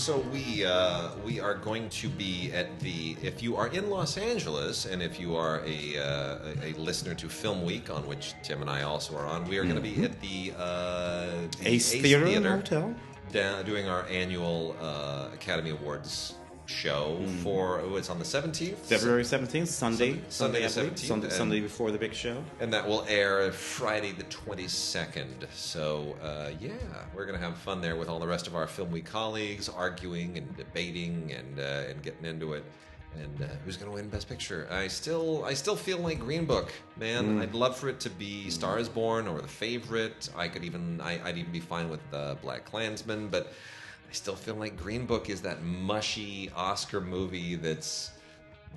So we are going to be at the, if you are in Los Angeles and if you are a listener to Film Week, on which Tim and I also are on, we are going to be at the Ace Theater Hotel, doing our annual Academy Awards show for, it's on the 17th? February 17th, Sunday Sunday the 17th. Sunday before the big show. And that will air Friday the 22nd. So, yeah, we're going to have fun there with all the rest of our Film Week colleagues, arguing and debating and getting into it. And who's going to win Best Picture? I still feel like Green Book, man. I'd love for it to be Star is Born or The Favorite. I'd even be fine with Black Klansman, but I still feel like Green Book is that mushy Oscar movie that's,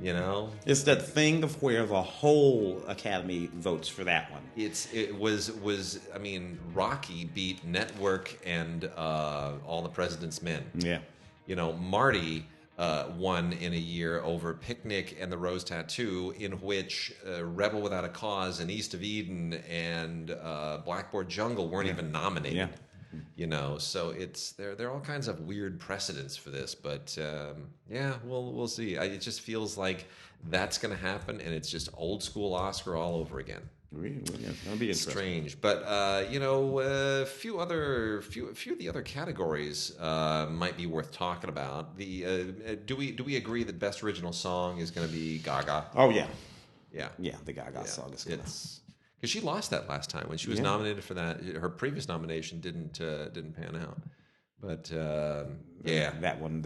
you know, it's that thing of where the whole Academy votes for that one. It was. I mean, Rocky beat Network and All the President's Men. Yeah, you know, Marty won in a year over Picnic and The Rose Tattoo, in which Rebel Without a Cause and East of Eden and Blackboard Jungle weren't even nominated. Yeah. You know, so there are all kinds of weird precedents for this, but yeah, we'll see. It just feels like that's going to happen, and it's just old school Oscar all over again. Really? Yeah, that'll be interesting. Strange, but you know, a few of the other categories might be worth talking about. Do we agree that Best Original Song is going to be Gaga? Oh yeah, yeah. The Gaga song is good. Because she lost that last time when she was nominated for that. Her previous nomination didn't pan out. But yeah, that one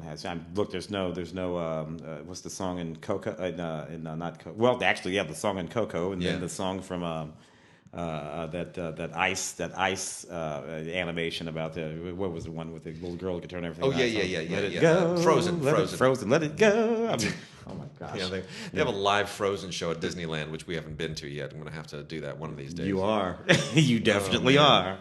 has. Look, there's no. What's the song in Coco? Not Coco. Well, actually, yeah, the song in Coco, and then the song from that ice animation about what was the one with the little girl who could turn everything. Oh yeah. Let it go. Frozen. Let it go. I mean, oh my gosh. Yeah, they have a live Frozen show at Disneyland, which we haven't been to yet. I'm going to have to do that one of these days. You are. You definitely are.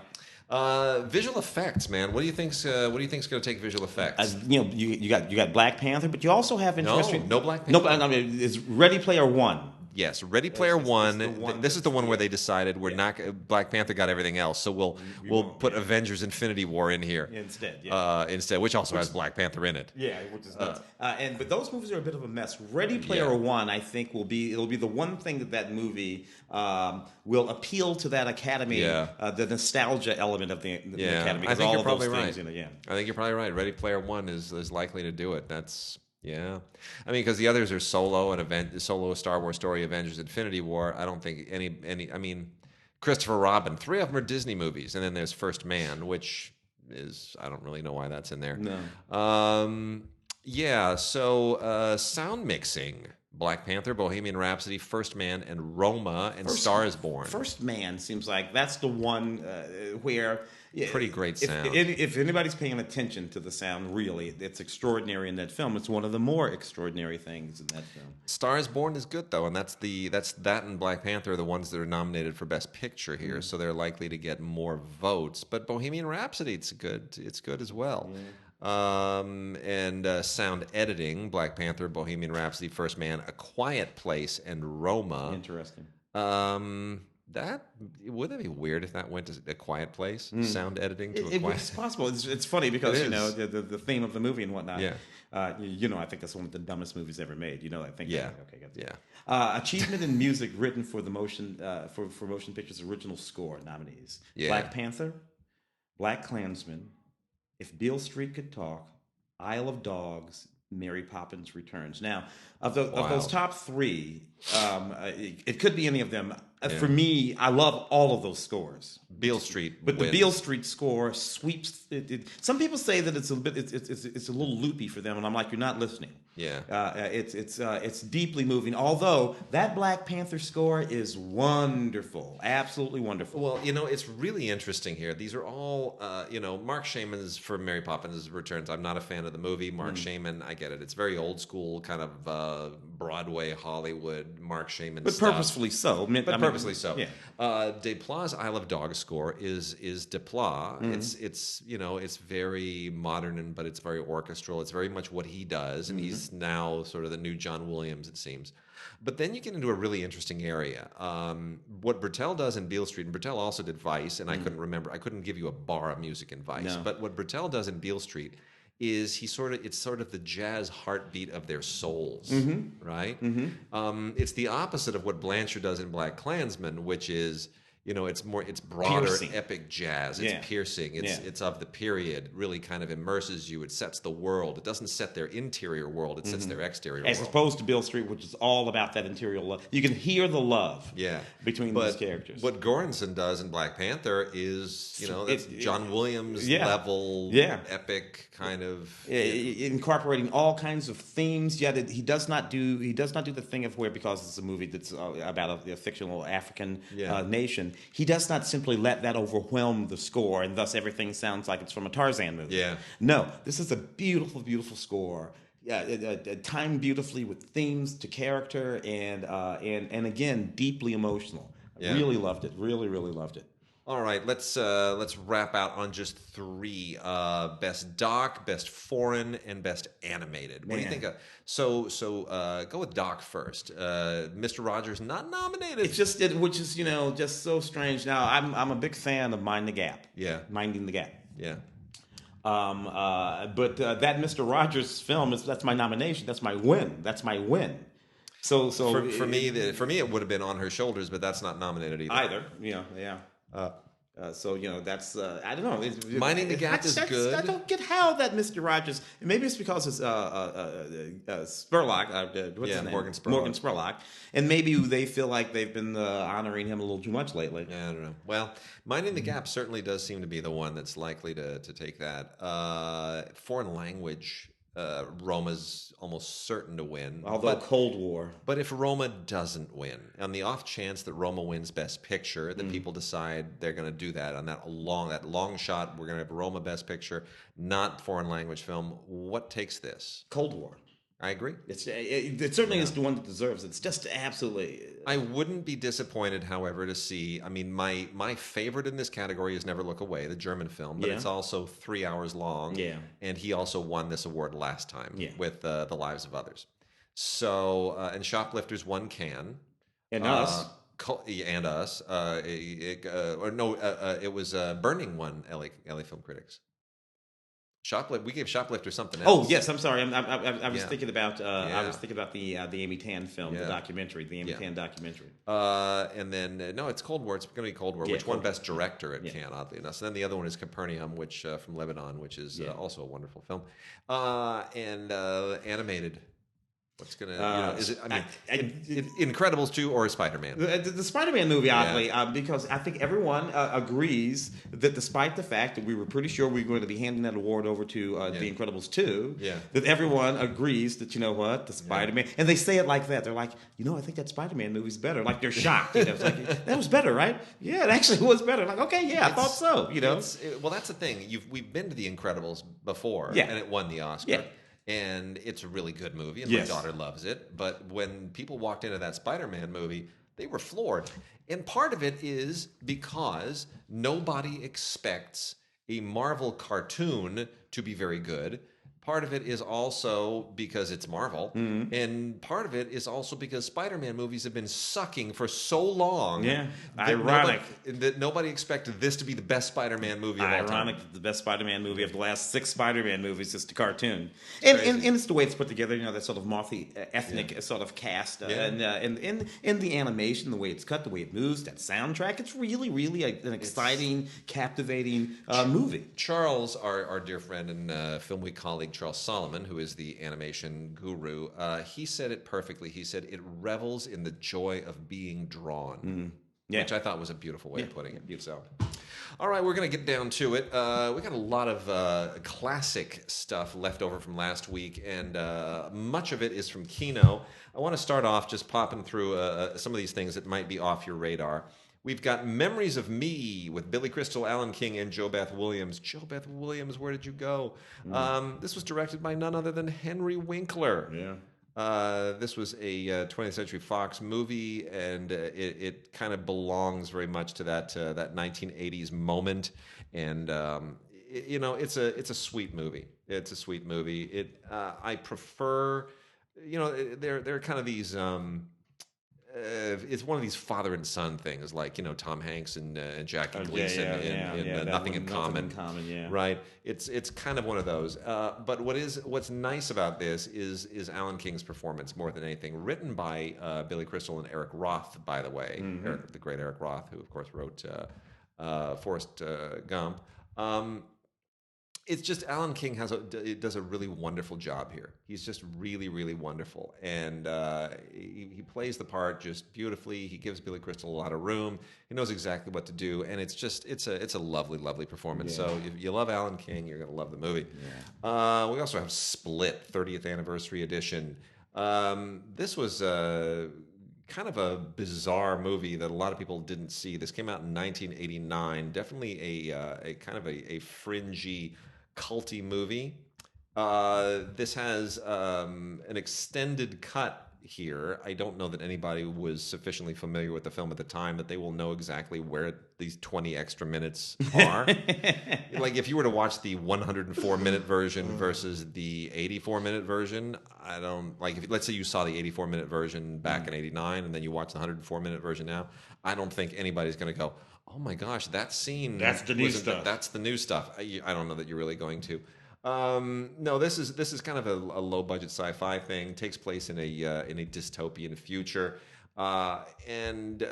Visual effects, man. What do you think's going to take visual effects? You got Black Panther, but you also have interesting. No Black Panther. No, I mean, it's Ready Player One. Yes, Ready Player One. This is the one where they decided we're not. Black Panther got everything else, so we'll put Avengers: Infinity War in here instead, which also has Black Panther in it. Yeah, which is nuts. But those movies are a bit of a mess. Ready Player One, I think, it'll be the one thing that movie will appeal to that Academy, the nostalgia element of the Academy. I think you're probably right. I think you're probably right. Ready Player One is likely to do it. That's. Yeah, I mean, because the others are Solo and Solo, Star Wars Story, Avengers: Infinity War. I don't think any. I mean, Christopher Robin. 3 of them are Disney movies, and then there's First Man, which is I don't really know why that's in there. No. Yeah. So sound mixing: Black Panther, Bohemian Rhapsody, First Man, and Roma, and Star is Born. First Man seems like that's the one where. Yeah, pretty great sound. If anybody's paying attention to the sound, really, it's extraordinary in that film. It's one of the more extraordinary things in that film. Star is Born is good though, and that's that and Black Panther are the ones that are nominated for Best Picture here, so they're likely to get more votes. But Bohemian Rhapsody, it's good as well. Yeah. And sound editing: Black Panther, Bohemian Rhapsody, First Man, A Quiet Place, and Roma. Interesting. That wouldn't that be weird if that went to A Quiet Place? Sound editing to A Quiet. It's possible. It's funny because the theme of the movie and whatnot. Yeah. I think that's one of the dumbest movies ever made. I think. Yeah. Okay. Yeah. Achievement in music written for the motion for motion pictures original score nominees: Black Panther, Black Klansman, If Beale Street Could Talk, Isle of Dogs, Mary Poppins Returns. Now, of those top 3, it could be any of them. For me, I love all of those scores. Beale Street, but the Beale Street score sweeps. Some people say that it's a bit, it's a little loopy for them, and I'm like, you're not listening. Yeah, it's deeply moving. Although that Black Panther score is wonderful, absolutely wonderful. Well, it's really interesting here. These are all, Mark Shaman's for Mary Poppins Returns. I'm not a fan of the movie. Mark Shaman, I get it. It's very old school, kind of Broadway, Hollywood, Mark Shaman but stuff. Purposefully so. Purposely so. Yeah. Desplat's Isle of Dogs score is Desplat. It's very modern, but it's very orchestral. It's very much what he does, and he's now sort of the new John Williams, it seems. But then you get into a really interesting area. What Bertel does in Beale Street, and Bertel also did Vice, and I couldn't give you a bar of music in Vice. No. But what Bertel does in Beale Street is it's sort of the jazz heartbeat of their souls, right? It's the opposite of what Blanchard does in Black Klansman, which is, it's broader, piercing. Epic jazz. It's piercing. It's of the period. Really kind of immerses you. It sets the world. It doesn't set their interior world. It sets their exterior world. As opposed to Beale Street, which is all about that interior love. You can hear the love between these characters. What Göransson does in Black Panther is, that's John Williams level, epic kind of incorporating all kinds of themes. Yet he does not do the thing of where, because it's a movie that's about a fictional African nation. He does not simply let that overwhelm the score, and thus everything sounds like it's from a Tarzan movie. Yeah. No, this is a beautiful, beautiful score. Timed beautifully with themes to character, and again, deeply emotional. I really loved it. Really, really loved it. All right, let's wrap out on just 3: best doc, best foreign, and best animated. What do you think? So go with doc first. Mr. Rogers not nominated. Which is just so strange. Now I'm a big fan of Minding the Gap. Yeah. But that Mr. Rogers film that's my nomination. That's my win. So for me it would have been On Her Shoulders, but that's not nominated either. That's I don't know. Minding the Gap is good. I don't get how that Mr. Rogers. Maybe it's because it's Spurlock. What's his name? Morgan Spurlock, and maybe they feel like they've been honoring him a little too much lately. Yeah, I don't know. Well, Minding the Gap certainly does seem to be the one that's likely to take that. Foreign language. Roma's almost certain to win. Although Cold War. But if Roma doesn't win, on the off chance that Roma wins Best Picture, then people decide they're going to do that on that long shot. We're going to have Roma Best Picture, not foreign language film. What takes this? Cold War. I agree. It certainly is the one that deserves it. It's just absolutely... I wouldn't be disappointed, however, to see... I mean, my favorite in this category is Never Look Away, the German film, but it's also 3 hours long. Yeah. And he also won this award last time with The Lives of Others. So, and Shoplifters won Cannes. And Us. And Us. It was Burning won LA Film Critics. We gave Shoplifter something else. Oh yes, I'm sorry. I was thinking about the Amy Tan film, the documentary, the Amy Tan documentary. And then it's Cold War. It's going to be Cold War, which won Best Director at Cannes, oddly enough. So then the other one is Capernaum, which from Lebanon, which is also a wonderful film. And animated. What's gonna? Is it? I mean, Incredibles 2 or Spider-Man? The Spider-Man movie, oddly, because I think everyone agrees that, despite the fact that we were pretty sure we were going to be handing that award over to The Incredibles 2, that everyone agrees that the Spider-Man, and they say it like that. They're like, I think that Spider-Man movie's better. Like they're shocked. It's like that was better, right? Yeah, it actually was better. Like, okay, I thought so. Well, that's the thing. We've been to The Incredibles before, and it won the Oscar. Yeah. And it's a really good movie, and my daughter loves it. But when people walked into that Spider-Man movie, they were floored. And part of it is because nobody expects a Marvel cartoon to be very good. Part of it is also because it's Marvel. Mm-hmm. And part of it is also because Spider-Man movies have been sucking for so long. Yeah, ironic. That nobody expected this to be the best Spider-Man movie of all time. Ironic that the best Spider-Man movie of the last 6 Spider-Man movies is the cartoon. And it's the way it's put together, that sort of ethnic sort of cast. And the animation, the way it's cut, the way it moves, that soundtrack, it's really, really an exciting, captivating movie. Charles, our dear friend and Film Week colleague, Charles Solomon, who is the animation guru, he said it perfectly. He said it revels in the joy of being drawn, which I thought was a beautiful way of putting it. So, all right, we're going to get down to it. We got a lot of classic stuff left over from last week, and much of it is from Kino. I want to start off just popping through some of these things that might be off your radar. We've got Memories of Me with Billy Crystal, Alan King, and Jo Beth Williams. Jo Beth Williams, where did you go? This was directed by none other than Henry Winkler. Yeah. This was a 20th Century Fox movie, and it kind of belongs very much to that 1980s moment. And it's a sweet movie. It's a sweet movie. I prefer, there are kind of these. it's one of these father and son things, like Tom Hanks and Jackie Gleason in Nothing in Common. Right? It's kind of one of those. But what's nice about this is Alan King's performance more than anything. Written by Billy Crystal and Eric Roth, by the way, the great Eric Roth, who of course wrote Forrest Gump. It's just Alan King does a really wonderful job here. He's just really, really wonderful, and he plays the part just beautifully. He gives Billy Crystal a lot of room. He knows exactly what to do, and it's a lovely, lovely performance. Yeah. So if you love Alan King, you're gonna love the movie. Yeah. We also have Split, 30th anniversary edition. This was kind of a bizarre movie that a lot of people didn't see. This came out in 1989. Definitely a kind of a fringy, culty movie. This has an extended cut here. I don't know that anybody was sufficiently familiar with the film at the time that they will know exactly where these 20 extra minutes are. Like if you were to watch the 104-minute version versus the 84-minute version, I don't like. If let's say you saw the 84-minute version back in '89 and then you watch the 104-minute version now, I don't think anybody's going to go, "Oh my gosh, that scene! That's the new stuff." That's the new stuff. I don't know that you're really going to. No, this is kind of a low budget sci-fi thing. Takes place in a dystopian future, and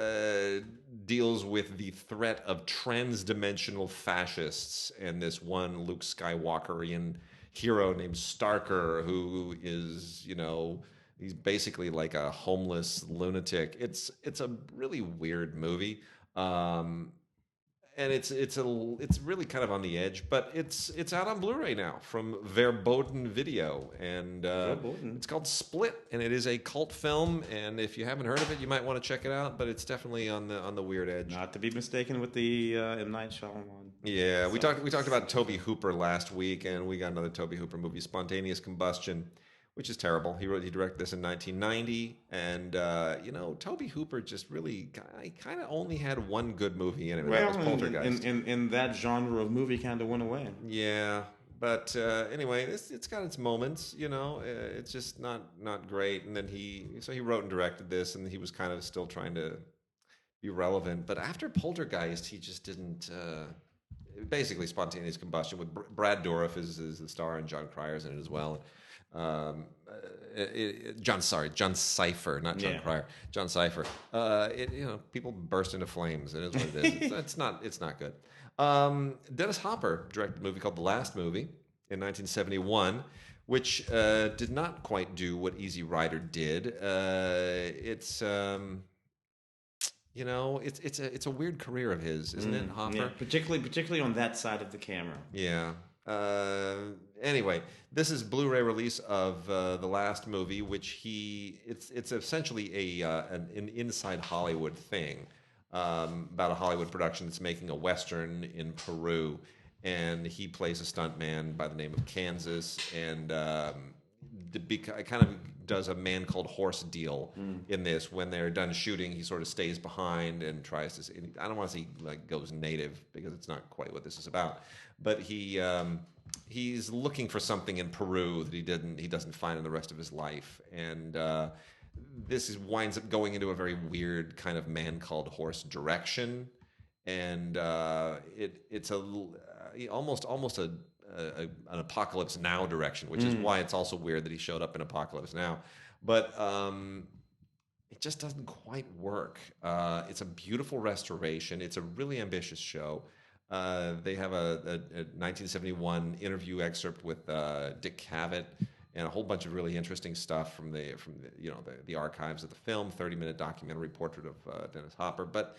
deals with the threat of trans-dimensional fascists and this one Luke Skywalkerian hero named Starker, who is he's basically like a homeless lunatic. It's a really weird movie. And it's really kind of on the edge, but it's out on Blu-ray now from Verboten Video, and it's called Split, and it is a cult film. And if you haven't heard of it, you might want to check it out. But it's definitely on the weird edge. Not to be mistaken with the M. Night Shyamalan. Yeah, we talked about Tobe Hooper last week, and we got another Tobe Hooper movie, Spontaneous Combustion, which is terrible. He directed this in 1990, and Tobe Hooper just really kind of only had one good movie in it. That was Poltergeist. And that genre of movie kind of went away. Yeah, but anyway, it's got its moments. It's just not great. And then he wrote and directed this, and he was kind of still trying to be relevant. But after Poltergeist, he just didn't. Basically, Spontaneous Combustion with Brad Dourif is the star, and John Cryer's in it as well. John Cypher, not John Cryer. John Cypher. People burst into flames. It is what it is. It's not good. Dennis Hopper directed a movie called The Last Movie in 1971, which did not quite do what Easy Rider did. It's a weird career of his, isn't it, Hopper? Yeah, particularly on that side of the camera. Yeah. Anyway, this is Blu-ray release of The Last Movie, which it's essentially an inside Hollywood thing about a Hollywood production that's making a Western in Peru, and he plays a stuntman by the name of Kansas, and kind of does a Man Called Horse deal in this. When they're done shooting, he sort of stays behind and tries to. I don't want to say goes native, because it's not quite what this is about. But he's looking for something in Peru that he doesn't find in the rest of his life, and this winds up going into a very weird kind of Man Called Horse direction, and it's almost an Apocalypse Now direction, which is why it's also weird that he showed up in Apocalypse Now. But it just doesn't quite work. It's a beautiful restoration. It's a really ambitious show. They have a 1971 interview excerpt with Dick Cavett and a whole bunch of really interesting stuff from the archives of the film. 30-minute documentary portrait of Dennis Hopper, but.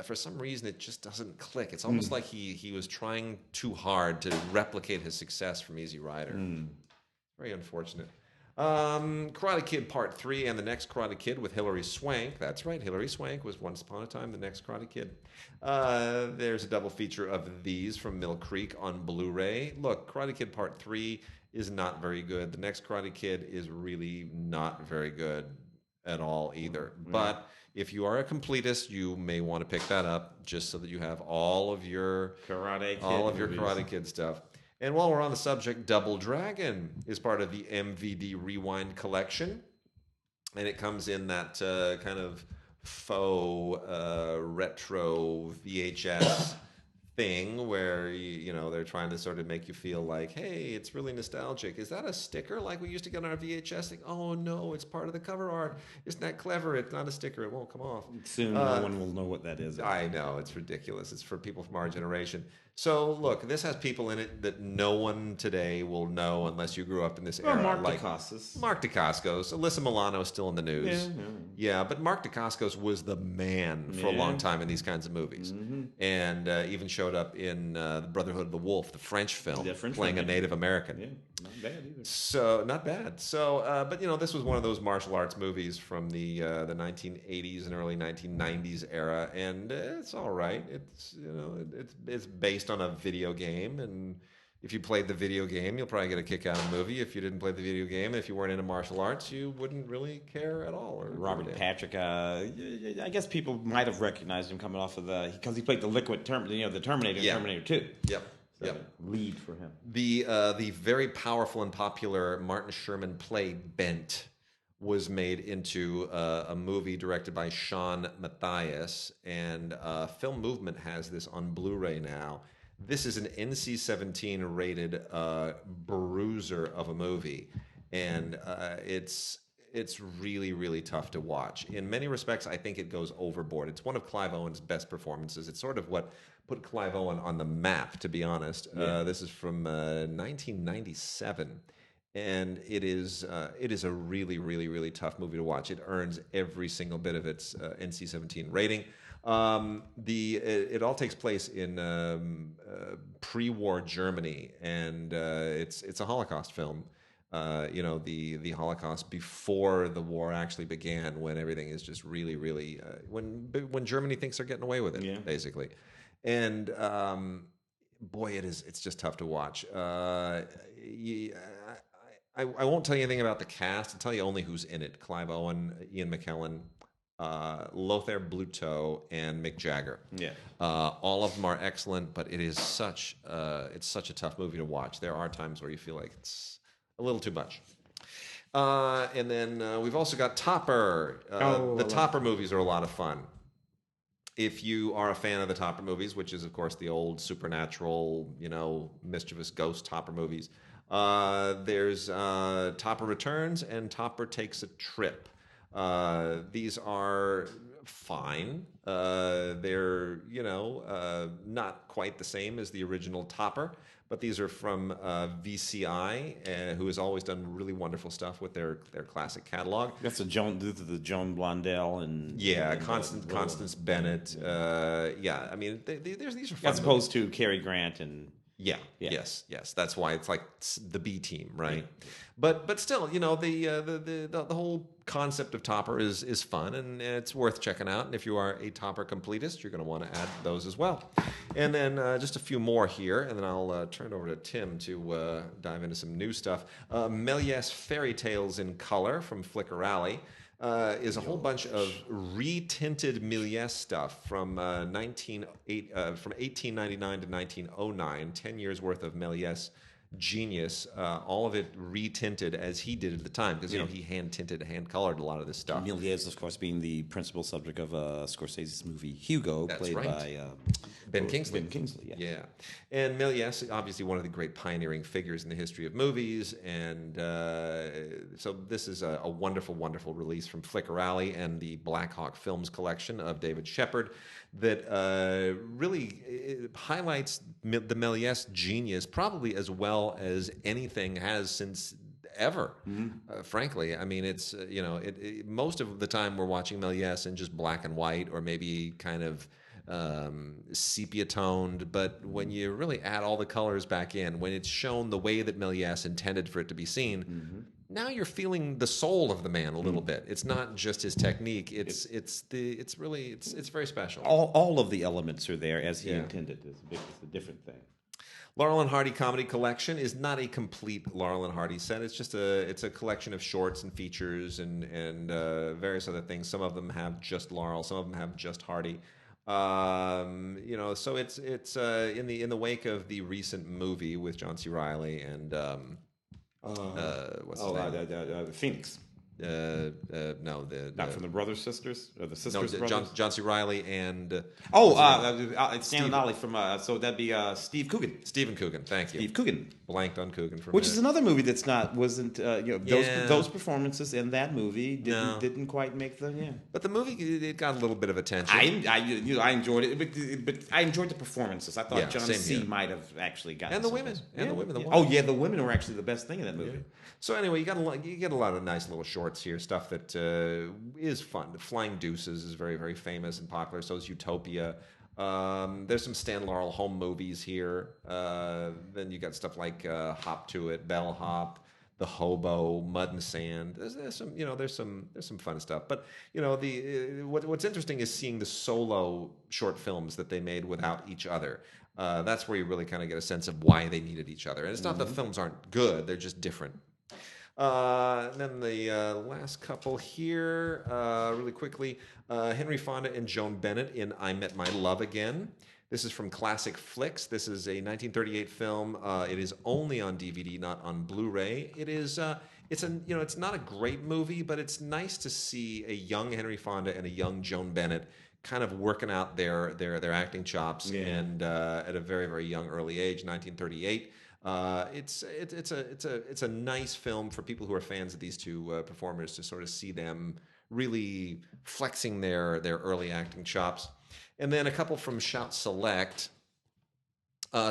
For some reason, it just doesn't click. It's almost like he was trying too hard to replicate his success from Easy Rider. Very unfortunate. Karate Kid Part 3 and The Next Karate Kid with Hilary Swank. That's right, Hilary Swank was once upon a time The Next Karate Kid. There's a double feature of these from Mill Creek on Blu-ray. Look, Karate Kid Part 3 is not very good. The Next Karate Kid is really not very good at all either. But if you are a completist, you may want to pick that up just so that you have all of your Karate Kid stuff. And while we're on the subject, Double Dragon is part of the MVD Rewind collection, and it comes in that kind of faux retro VHS thing where they're trying to sort of make you feel like, hey, it's really nostalgic. Is that a sticker like we used to get on our VHS thing? Oh no, it's part of the cover art. Isn't that clever? It's not a sticker. It won't come off. Soon no one will know what that is. I know, it's ridiculous. It's for people from our generation. So look, this has people in it that no one today will know unless you grew up in this era. Mark Dacascos. Mark Dacascos. Alyssa Milano is still in the news. Yeah, but Mark Dacascos was the man for a long time in these kinds of movies. And even showed up in The Brotherhood of the Wolf, the French film, playing a Native American. Yeah, not bad either. So, not bad. So, but this was one of those martial arts movies from the 1980s and early 1990s era, and it's all right. It's it's based on a video game, and if you played the video game, you'll probably get a kick out of the movie. If you didn't play the video game, if you weren't into martial arts, you wouldn't really care at all. Robert Patrick, I guess people might have recognized him coming off of because he played the the Terminator in Terminator 2. Yep. Lead for him. The very powerful and popular Martin Sherman play Bent was made into a movie directed by Sean Matthias, and Film Movement has this on Blu-ray now. This is an NC-17 rated bruiser of a movie, and it's really, really tough to watch. In many respects, I think it goes overboard. It's one of Clive Owen's best performances. It's sort of what put Clive Owen on the map, to be honest. This is from 1997. And it is a really, really, really tough movie to watch. It earns every single bit of its NC-17 rating. It all takes place in pre-war Germany, and it's a Holocaust film. The Holocaust before the war actually began, when everything is just really, really when Germany thinks they're getting away with it, basically. And boy, it's just tough to watch. I won't tell you anything about the cast. I'll tell you only who's in it: Clive Owen, Ian McKellen, Lothar Bluto, and Mick Jagger. Yeah, all of them are excellent, but it's such a tough movie to watch. There are times where you feel like it's a little too much. And then we've also got Topper. The Topper movies are a lot of fun. If you are a fan of the Topper movies, which is, of course, the old supernatural, mischievous ghost Topper movies, there's Topper Returns and Topper Takes a Trip. These are fine. They're, not quite the same as the original Topper, but these are from VCI, who has always done really wonderful stuff with their classic catalog. That's the Joan Blondell and Constance Bennett. I mean, these are fun. As opposed to Cary Grant and. Yes. That's why it's like the B team, right? Yeah. But still, the whole concept of Topper is fun, and it's worth checking out. And if you are a Topper completist, you're going to want to add those as well. And then just a few more here, and then I'll turn it over to Tim to dive into some new stuff. Méliès Fairy Tales in Color from Flicker Alley. Is a whole bunch of retinted Méliès stuff from 1899 to 1909, 10 years worth of Méliès genius, all of it retinted as he did at the time, because he hand colored a lot of this stuff. Méliès, of course, being the principal subject of Scorsese's movie Hugo. That's played right. by Ben Kingsley. Yeah. And Méliès, obviously one of the great pioneering figures in the history of movies, and so this is a wonderful, wonderful release from Flicker Alley and the Black Hawk Films collection of David Shepard that really highlights the Méliès genius probably as well as anything has since ever. Frankly, I mean, it's most of the time we're watching Méliès in just black and white, or maybe kind of sepia toned, but when you really add all the colors back in, when it's shown the way that Méliès intended for it to be seen, now you're feeling the soul of the man a little bit. It's not just his technique. It's very special. All of the elements are there as he intended. It's a different thing. Laurel and Hardy Comedy Collection is not a complete Laurel and Hardy set. It's just a collection of shorts and features and various other things. Some of them have just Laurel. Some of them have just Hardy. So it's in the wake of the recent movie with John C. Reilly and what's his name? Phoenix. No, not from the brothers sisters or the sisters brothers. John C. Reilly and it's Stan and Ollie from so that'd be Steve Coogan. Stephen Coogan, thank you. Steve Coogan. Blanked on Coogan for a Which minute. is another movie that's wasn't those performances in that movie didn't quite make the But the movie, it got a little bit of attention. I enjoyed it, but I enjoyed the performances. I thought John C. might have actually gotten and the women. The women. Oh yeah, the women were actually the best thing in that movie. Yeah. So anyway, you get a lot of nice little shorts here, stuff that is fun. Flying Deuces is very, very famous and popular. So is Utopia. There's some Stan Laurel home movies here. Then you got stuff like Hop to It, Bellhop, The Hobo, Mud and Sand. There's some fun stuff. But what's interesting is seeing the solo short films that they made without each other. That's where you really kind of get a sense of why they needed each other. And it's not that the films aren't good; they're just different. Then the last couple here, really quickly, Henry Fonda and Joan Bennett in I Met My Love Again. This is from Classic Flicks. This is a 1938 film. It is only on DVD, not on Blu-ray. It is. It's not a great movie, but it's nice to see a young Henry Fonda and a young Joan Bennett kind of working out their acting chops, and at a very, very young early age, 1938. It's a nice film for people who are fans of these two performers to sort of see them really flexing their early acting chops. And then a couple from Shout Select.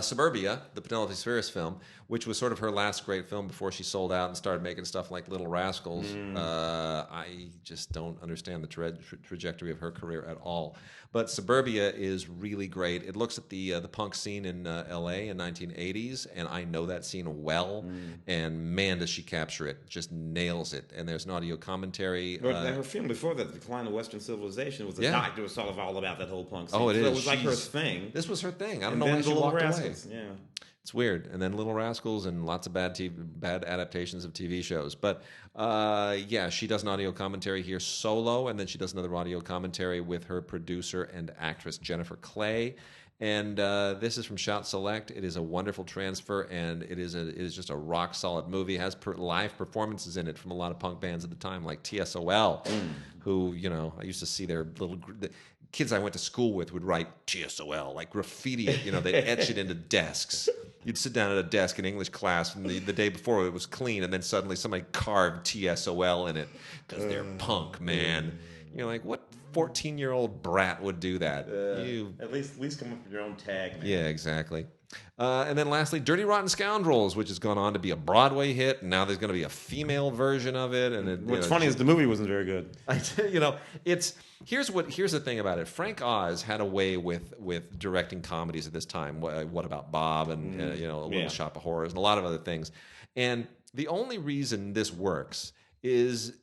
Suburbia, the Penelope Spheris film, which was sort of her last great film before she sold out and started making stuff like Little Rascals. I just don't understand the trajectory of her career at all. But Suburbia is really great. It looks at the punk scene in L.A. in 1980s, and I know that scene well. And man, does she capture it! Just nails it. And there's an audio commentary. But her film before that, The Decline of Western Civilization, was it was sort of all about that whole punk scene. Oh, it is. So it was like her thing. This was her thing. I don't know why she walked away. Yeah. It's weird. And then Little Rascals and lots of bad adaptations of TV shows. But she does an audio commentary here solo, and then she does another audio commentary with her producer and actress Jennifer Clay. And this is from Shout Select. It is a wonderful transfer, and it is just a rock solid movie. It has live performances in it from a lot of punk bands at the time, like TSOL, who I used to see their little. Kids I went to school with would write TSOL, like graffiti it, they'd etch it into desks. You'd sit down at a desk in English class, and the day before it was clean, and then suddenly somebody carved TSOL in it because they're punk, man. You're like, what 14-year-old brat would do that? At least come up with your own tag, man. Yeah, exactly. And then lastly, Dirty Rotten Scoundrels, which has gone on to be a Broadway hit, and now there's going to be a female version of it. And what's funny is the movie wasn't very good. Here's the thing about it. Frank Oz had a way with directing comedies at this time. What About Bob and A Little Shop of Horrors and a lot of other things. And the only reason this works is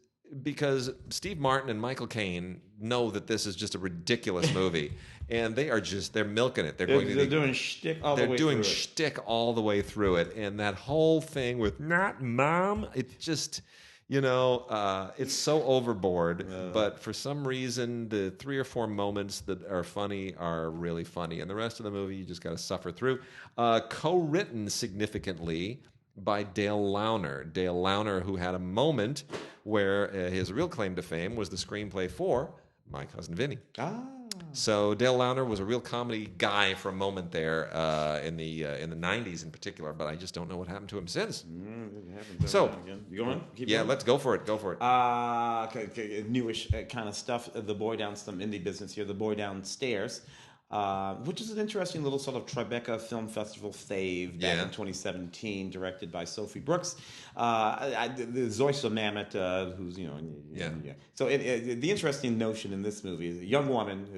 because Steve Martin and Michael Caine know that this is just a ridiculous movie, and they're milking it. They're doing shtick all the way through it. They're doing shtick all the way through it, and that whole thing with "not mom," it just. It's so overboard, but for some reason, the 3 or 4 moments that are funny are really funny, and the rest of the movie you just got to suffer through. Co-written significantly by Dale Launer. Dale Launer, who had a moment where his real claim to fame was the screenplay for My Cousin Vinny. So Dale Launer was a real comedy guy for a moment there in the 90s in particular, but I just don't know what happened to him since. So you going? Let's go for it. Go for it. Okay, newish kind of stuff. The Boy Down, some indie business here. The Boy Downstairs. Which is an interesting little sort of Tribeca Film Festival fave back in 2017, directed by Sophie Brooks. The Zoysa Mamet, who's, So the interesting notion in this movie is a young woman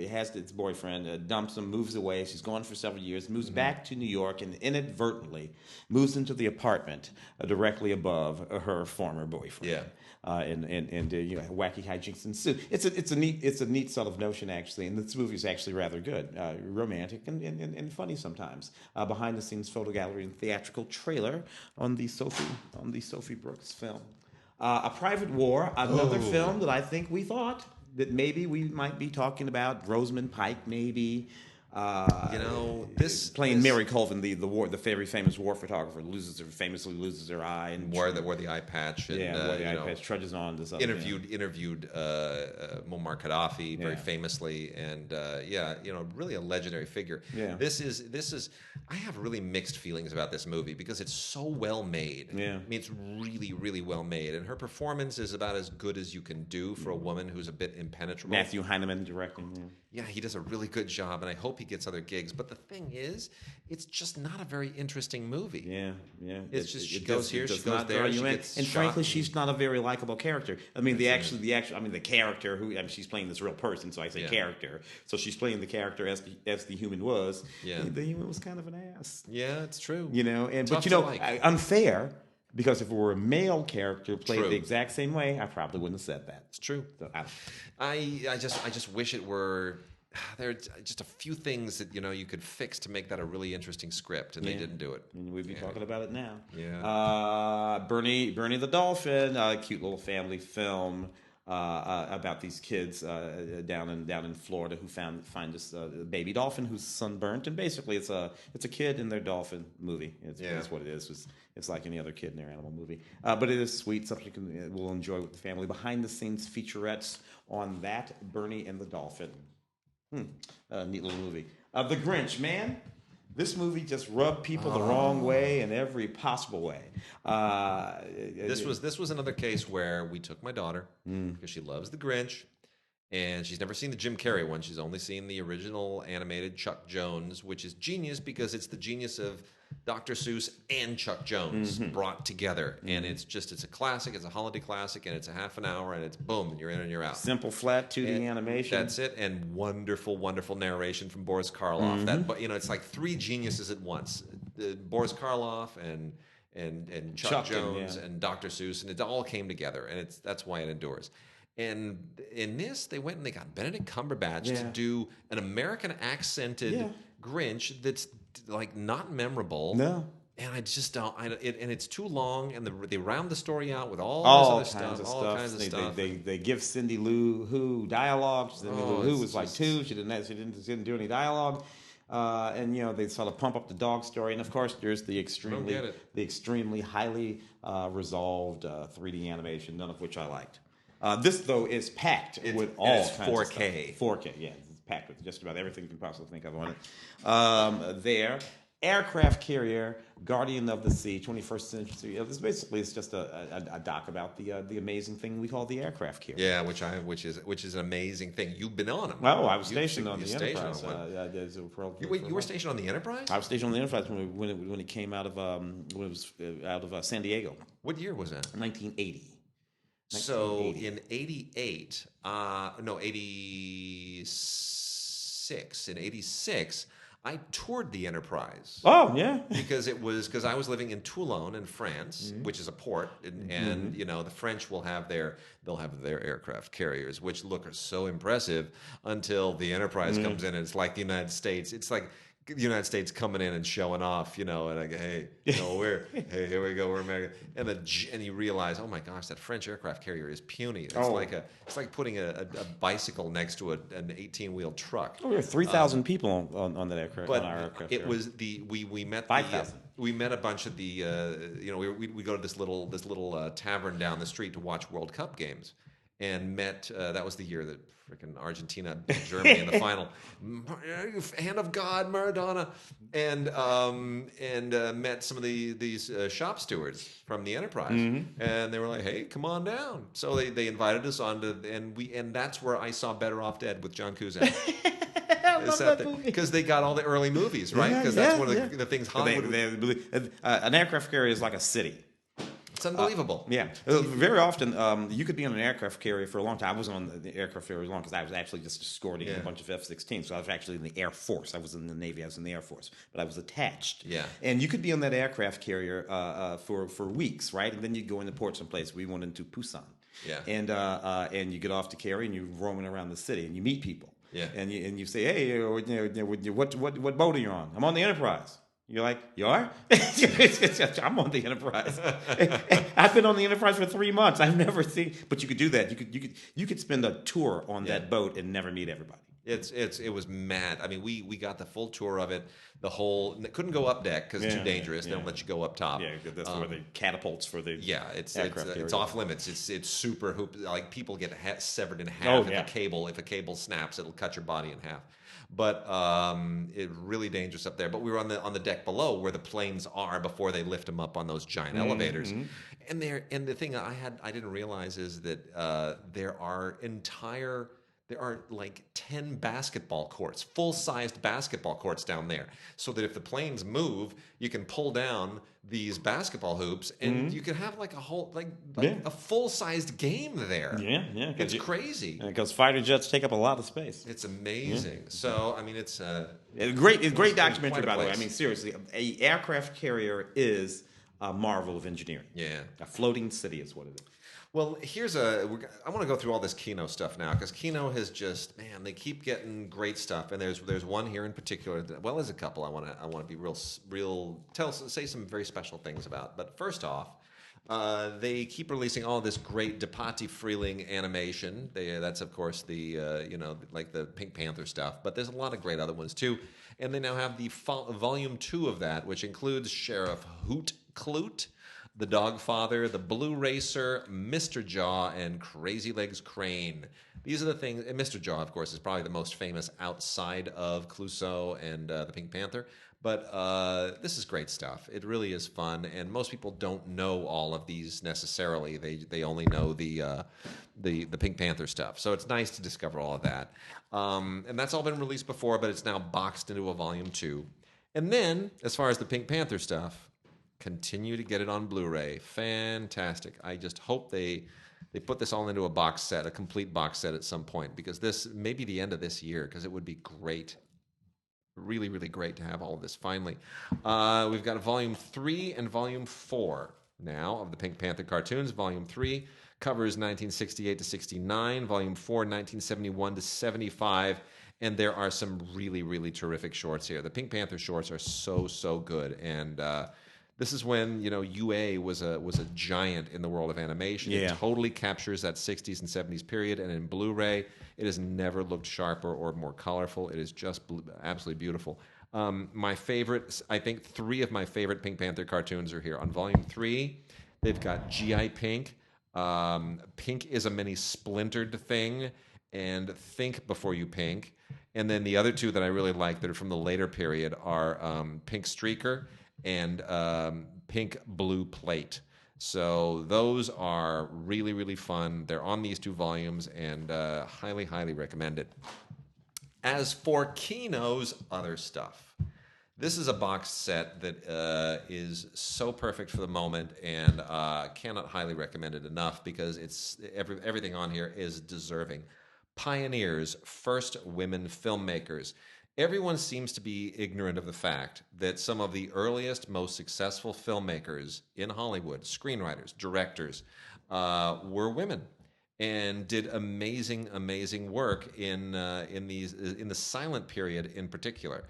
has its boyfriend, dumps him, moves away. She's gone for several years, moves back to New York, and inadvertently moves into the apartment directly above her former boyfriend. Yeah. And wacky hijinks ensue. It's a neat sort of notion, actually, and this movie is actually rather good, romantic and funny sometimes. Behind the scenes photo gallery and theatrical trailer on the Sophie Brooks film. A Private War, another film that I think we thought that maybe we might be talking about. Rosamund Pike, maybe. This playing Mary Colvin, the very famous war photographer, famously loses her eye and wore the eye patch. And, wore the eye patch, trudges on. This interviewed Muammar Gaddafi very famously, and really a legendary figure. Yeah. This is. I have really mixed feelings about this movie because it's so well made. Yeah. I mean, it's really, really well made, and her performance is about as good as you can do for a woman who's a bit impenetrable. Matthew Heineman directing. Yeah, he does a really good job, and I hope he gets other gigs. But the thing is, it's just not a very interesting movie. Yeah. It's just she goes here, she goes there, she gets and shot frankly, she's not a very likable character. I mean, the character who she's playing this real person, so I say character. So she's playing the character as the human was. Yeah, the human was kind of an ass. Yeah, it's true. Unfair. Because if it were a male character played the exact same way, I probably wouldn't have said that. It's true. So I just wish it were. There are just a few things that you could fix to make that a really interesting script, and they didn't do it. And we'd be talking about it now. Yeah. Bernie the Dolphin, a cute little family film about these kids down in Florida who find this baby dolphin who's sunburnt, and basically it's a kid in their dolphin movie. That's what it is. It's like any other kid in their animal movie, but it is sweet. Something we'll enjoy with the family. Behind the scenes featurettes on that Bernie and the Dolphin. Neat little movie. The Grinch, man. This movie just rubbed people the wrong way in every possible way. This was another case where we took my daughter because she loves the Grinch, and she's never seen the Jim Carrey one. She's only seen the original animated Chuck Jones, which is genius because it's the genius of Dr. Seuss and Chuck Jones brought together. And it's a classic. It's a holiday classic, and it's a half an hour, and it's boom, and you're in and you're out. Simple, flat 2D animation. That's it, and wonderful, wonderful narration from Boris Karloff. It's like three geniuses at once: Boris Karloff and Chuck Jones and Dr. Seuss, and it all came together, and that's why it endures. And in this, they went and they got Benedict Cumberbatch to do an American accented Grinch that's like not memorable. No. And I just don't. And it's too long, and they round the story out with all this other stuff. All kinds of stuff. They give Cindy Lou Who dialogue. Cindy Lou Who was like 2. She didn't do any dialogue. And they sort of pump up the dog story, and of course there's the extremely highly resolved 3D animation, none of which I liked. This though is packed with all kinds 4K. of stuff. 4K, yeah, it's packed with just about everything you can possibly think of on it. There, aircraft carrier, Guardian of the Sea, 21st century. It's just a doc about the amazing thing we call the aircraft carrier. Yeah, which is an amazing thing. You've been on them. Well, I was stationed on the Enterprise. You were stationed on the Enterprise? I was stationed on the Enterprise when it came out of San Diego. What year was that? 1980. So in 86, in 86, I toured the Enterprise. Oh, yeah. because I was living in Toulon in France, which is a port, and the French they'll have their aircraft carriers, which look so impressive until the Enterprise comes in, and it's like the United States. It's like the United States coming in and showing off, and I go, hey, here we go, we're American, and you realize, oh my gosh, that French aircraft carrier is puny. It's like putting a bicycle next to an 18-wheel truck. Oh, there were 3,000 people on that aircraft. But on our aircraft it carrier. was we met 5,000. We met a bunch of the we go to this little tavern down the street to watch World Cup games, and met that was the year that freaking Argentina beat Germany in the final. Hand of God, Maradona, and met some of these shop stewards from the Enterprise, and they were like, "Hey, come on down." So they invited us on and that's where I saw Better Off Dead with John Cusack. Because they got all the early movies, right? Because that's one of the things Hollywood. An aircraft carrier is like a city. It's unbelievable. Very often, you could be on an aircraft carrier for a long time. I wasn't on the aircraft carrier long because I was actually just escorting a bunch of F-16s. So I was actually in the Air Force. I was in the Navy. I was in the Air Force, but I was attached. Yeah. And you could be on that aircraft carrier for weeks, right? And then you go into port someplace. We went into Busan. Yeah. And you get off the carrier and you're roaming around the city and you meet people. Yeah. And you say, hey, what boat are you on? I'm on the Enterprise. You're like, you are? I'm on the Enterprise. I've been on the Enterprise for 3 months. I've never seen. But you could do that. You could spend a tour on that boat and never meet everybody. It was mad. I mean, we got the full tour of it. The whole couldn't go up deck because it's too dangerous. They don't let you go up top. Yeah, that's where the catapults for the it's off limits. It's super hoop. Like people get severed in half if a cable snaps, it'll cut your body in half. But it's really dangerous up there. But we were on the deck below where the planes are before they lift them up on those giant elevators. And the thing I didn't realize is that there are like 10 basketball courts, full-sized basketball courts down there, so that if the planes move, you can pull down these basketball hoops, and you can have like a whole a full-sized game there. Yeah. It's crazy. Because fighter jets take up a lot of space. It's amazing. So I mean, it's a great documentary, by the way. I mean, seriously, a aircraft carrier is a marvel of engineering. Yeah, a floating city is what it is. Well, I want to go through all this Kino stuff now, because Kino has just, man, they keep getting great stuff, and there's one here in particular, well, there's a couple I want to be say some very special things about. But first off, they keep releasing all this great Depati Freeling animation. That's of course the like the Pink Panther stuff, but there's a lot of great other ones too. And they now have the volume 2 of that, which includes Sheriff Hoot Kloot, The Dogfather, The Blue Racer, Mr. Jaw, and Crazy Legs Crane. These are the things. And Mr. Jaw, of course, is probably the most famous outside of Clouseau and the Pink Panther. But this is great stuff. It really is fun, and most people don't know all of these necessarily. They only know the Pink Panther stuff. So it's nice to discover all of that. And that's all been released before, but it's now boxed into a volume 2. And then, as far as the Pink Panther stuff, continue to get it on Blu-ray. Fantastic. I just hope they put this all into a box set, a complete box set at some point, because this may be the end of this year, because it would be great. Really, really great to have all of this finally. We've got Volume 3 and Volume 4 now of the Pink Panther cartoons. Volume 3 covers 1968 to 69. Volume 4, 1971 to 75. And there are some really, really terrific shorts here. The Pink Panther shorts are so good. And this is when, UA was a giant in the world of animation. Yeah. It totally captures that 60s and 70s period, and in Blu-ray, it has never looked sharper or more colorful. It is just absolutely beautiful. My favorite, I think 3 of my favorite Pink Panther cartoons are here. On Volume 3, they've got G.I. Pink. Pink is a mini splintered thing, and Think Before You Pink. And then the other 2 that I really like that are from the later period are Pink Streaker and Pink Blue Plate. So those are really, really fun. They're on these 2 volumes, and highly, highly recommended. As for Kino's other stuff, this is a box set that is so perfect for the moment, and cannot highly recommend it enough, because it's everything on here is deserving. Pioneers, first women filmmakers. Everyone seems to be ignorant of the fact that some of the earliest, most successful filmmakers in Hollywood, screenwriters, directors, were women, and did amazing, amazing work in the silent period in particular.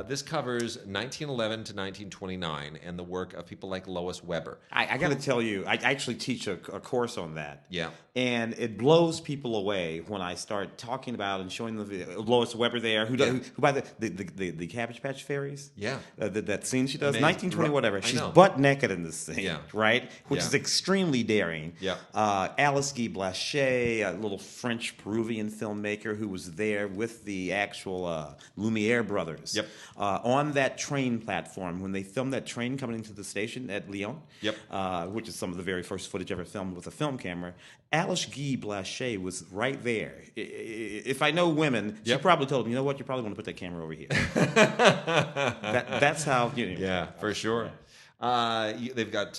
This covers 1911 to 1929 and the work of people like Lois Weber. I got to tell you, I actually teach a course on that. Yeah. And it blows people away when I start talking about and showing them Lois Weber there, who by the Cabbage Patch Fairies. Yeah. That scene she does, 1920 whatever. She's butt naked in this scene, yeah. right? Which is extremely daring. Yeah. Alice Guy Blaché, a little French Peruvian filmmaker who was there with the actual Lumiere brothers. Yep. On that train platform when they filmed that train coming into the station at Lyon, which is some of the very first footage ever filmed with a film camera. Alice Guy Blaché was right there. If I know women, she probably told them, you know what, you probably want to put that camera over here. That's how. Yeah, for sure. They've got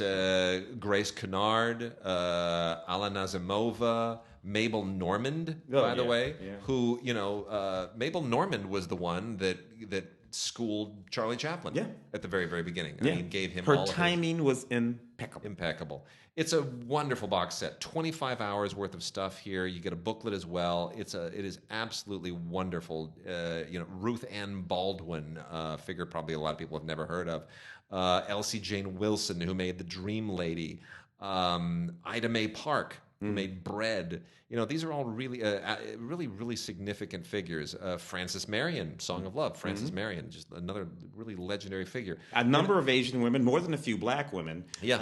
Grace Kennard, Alla Nazimova, Mabel Normand, by the way, who, Mabel Normand was the one that schooled Charlie Chaplin at the very, very beginning. I mean, gave him her timing was impeccable. It's a wonderful box set. 25 hours worth of stuff here. You get a booklet as well. It is absolutely wonderful. Ruth Ann Baldwin, figure probably a lot of people have never heard of. Elsie Jane Wilson, who made The Dream Lady. Ida Mae Park, who made Bread. These are all really, really significant figures. Frances Marion, Song of Love. Frances Marion, just another really legendary figure. A number of Asian women, more than a few black women, Yeah.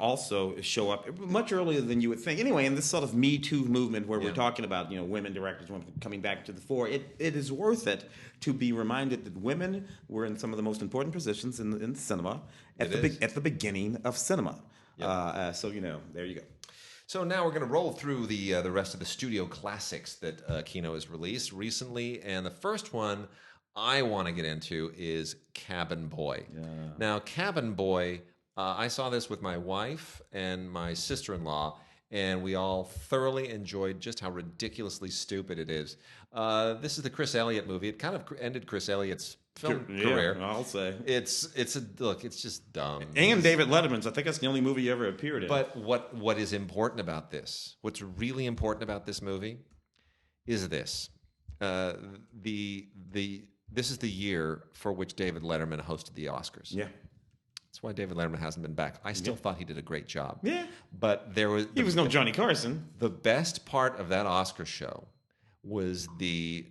also show up much earlier than you would think. Anyway, in this sort of Me Too movement where we're talking about women directors coming back to the fore, it is worth it to be reminded that women were in some of the most important positions in cinema at the beginning of cinema. Yep. So there you go. So now we're going to roll through the rest of the studio classics that Kino has released recently, and the first one I want to get into is Cabin Boy. Yeah. Now, Cabin Boy, I saw this with my wife and my sister-in-law, and we all thoroughly enjoyed just how ridiculously stupid it is. This is the Chris Elliott movie. It kind of ended Chris Elliott's film career. I'll say it's just dumb. And David Letterman's. I think that's the only movie he ever appeared in. But what is important about this? What's really important about this movie is this: this is the year for which David Letterman hosted the Oscars. Yeah. That's why David Letterman hasn't been back. I still thought he did a great job. Yeah. But he was no Johnny Carson. The best part of that Oscar show was the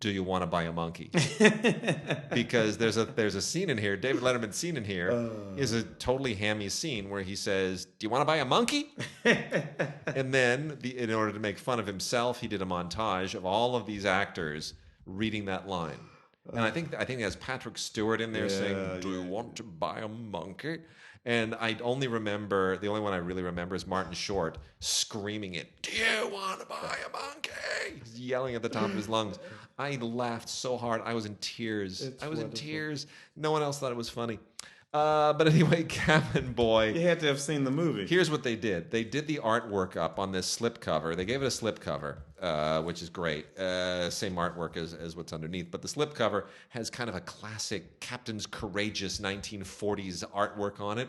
"Do you want to buy a monkey?" Because there's a scene in here. David Letterman's scene in here is a totally hammy scene where he says, "Do you want to buy a monkey?" And then, in order to make fun of himself, he did a montage of all of these actors reading that line. And I think it has Patrick Stewart in there saying, "Do you want to buy a monkey?" And the only one I really remember is Martin Short screaming it, "Do you want to buy a monkey?" He's yelling at the top of his lungs. I laughed so hard. I was in tears. In tears. No one else thought it was funny. But anyway, Cabin Boy. You had to have seen the movie. Here's what they did. They did the artwork up on this slipcover. They gave it a slipcover, which is great. Same artwork as what's underneath. But the slipcover has kind of a classic Captain's Courageous 1940s artwork on it.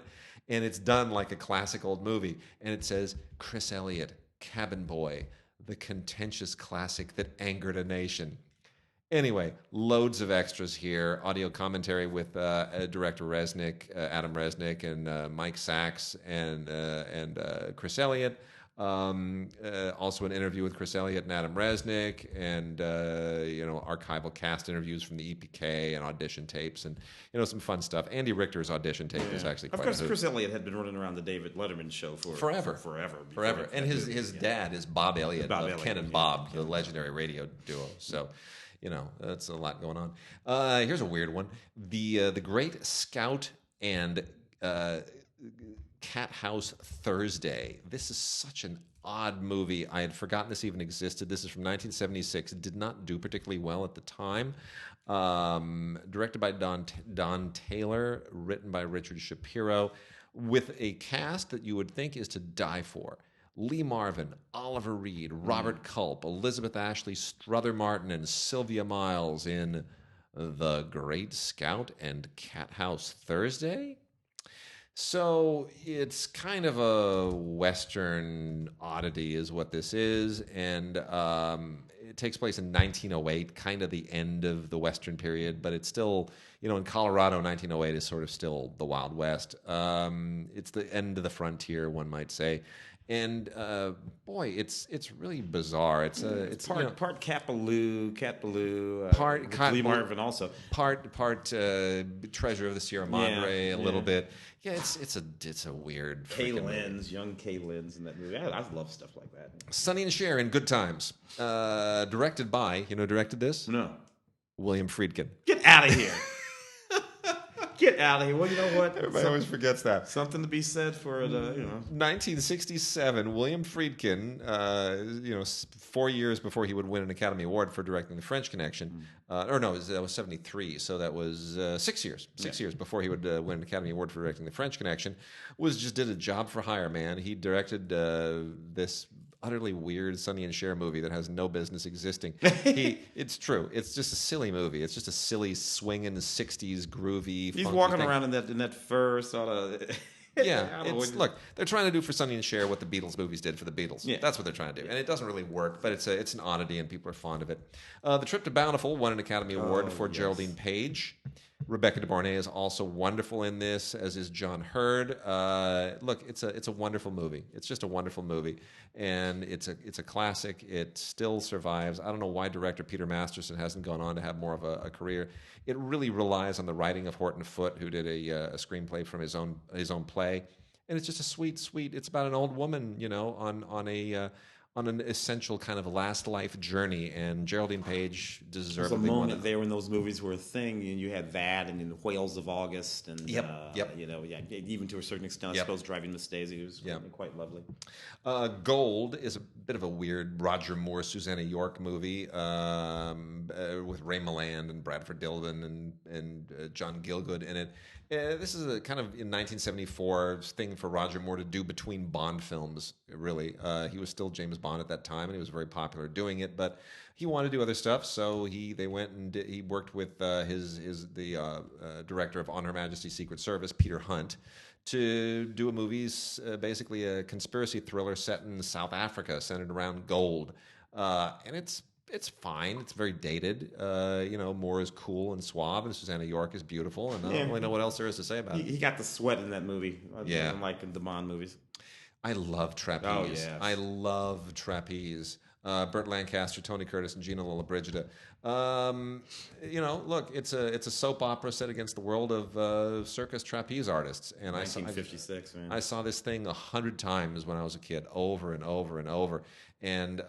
And it's done like a classic old movie. And it says, "Chris Elliott, Cabin Boy, the contentious classic that angered a nation." Anyway, loads of extras here. Audio commentary with director Resnick, Adam Resnick, and Mike Sachs and Chris Elliott. Also an interview with Chris Elliott and Adam Resnick, and archival cast interviews from the EPK and audition tapes, and some fun stuff. Andy Richter's audition tape is actually quite. Of course, Chris Elliott had been running around the David Letterman show for forever. And his dad is Bob Elliott of Ken and Bob, the legendary radio duo. So. That's a lot going on. Here's a weird one. The Great Scout and Cathouse Thursday. This is such an odd movie. I had forgotten this even existed. This is from 1976. It did not do particularly well at the time. Directed by Don Taylor, written by Richard Shapiro, with a cast that you would think is to die for. Lee Marvin, Oliver Reed, Robert Culp, Elizabeth Ashley, Strother Martin, and Sylvia Miles in The Great Scout and Cathouse Thursday. So it's kind of a Western oddity is what this is, and it takes place in 1908, kind of the end of the Western period, but it's still, in Colorado, 1908 is sort of still the Wild West. It's the end of the frontier, one might say. And boy, it's really bizarre. It's part Cat Ballou, part Lee Marvin also, part Treasure of the Sierra Madre, a little bit. Yeah, it's a weird. Young Kay Lenz in that movie. I love stuff like that. Sonny and Cher in Good Times, directed by directed this? No, William Friedkin. Get out of here. Get out of here. Well, you know what? Everybody always forgets that. Something to be said for the, 1967, William Friedkin, 4 years before he would win an Academy Award for directing The French Connection. That was 73, so that was 6 years. 6 years before he would win an Academy Award for directing The French Connection. Did a job for hire, man. He directed this utterly weird Sonny and Cher movie that has no business existing. It's true. It's just a silly movie. It's just a silly swinging 60s groovy. He's walking around in that fur sort of. Yeah, look, they're trying to do for Sonny and Cher what the Beatles movies did for the Beatles. Yeah. That's what they're trying to do, and it doesn't really work, but it's an oddity, and people are fond of it. The Trip to Bountiful won an Academy Award for Geraldine Page. Rebecca De Mornay is also wonderful in this, as is John Hurd. Look, it's a wonderful movie. It's just a wonderful movie, and it's a classic. It still survives. I don't know why director Peter Masterson hasn't gone on to have more of a career. It really relies on the writing of Horton Foote, who did a screenplay from his own play, and it's just a sweet. It's about an old woman, on an essential kind of last life journey, and Geraldine Page deservedly. There's a moment there when those movies were a thing, and you had that, and in Whales of August, and even to a certain extent, I suppose Driving Miss Daisy was quite lovely. Gold is a bit of a weird Roger Moore, Susanna York movie with Ray Milland and Bradford Dillon and John Gielgud in it. This is a kind of in 1974 thing for Roger Moore to do between Bond films, really. He was still James Bond at that time, and he was very popular doing it, but he wanted to do other stuff, so they went and he worked with the director of On Her Majesty's Secret Service, Peter Hunt, to do a movie, basically a conspiracy thriller set in South Africa, centered around gold. And it's fine. It's very dated. Moore is cool and suave, and Susanna York is beautiful, and I don't really know what else there is to say about it. He got the sweat in that movie. Unlike in the Bond movies. I love Trapeze. Oh, yes. I love Trapeze. Burt Lancaster, Tony Curtis, and Gina Lollobrigida. Look, it's a soap opera set against the world of circus trapeze artists. And 1956, man. I saw this thing 100 times when I was a kid, over and over and over. And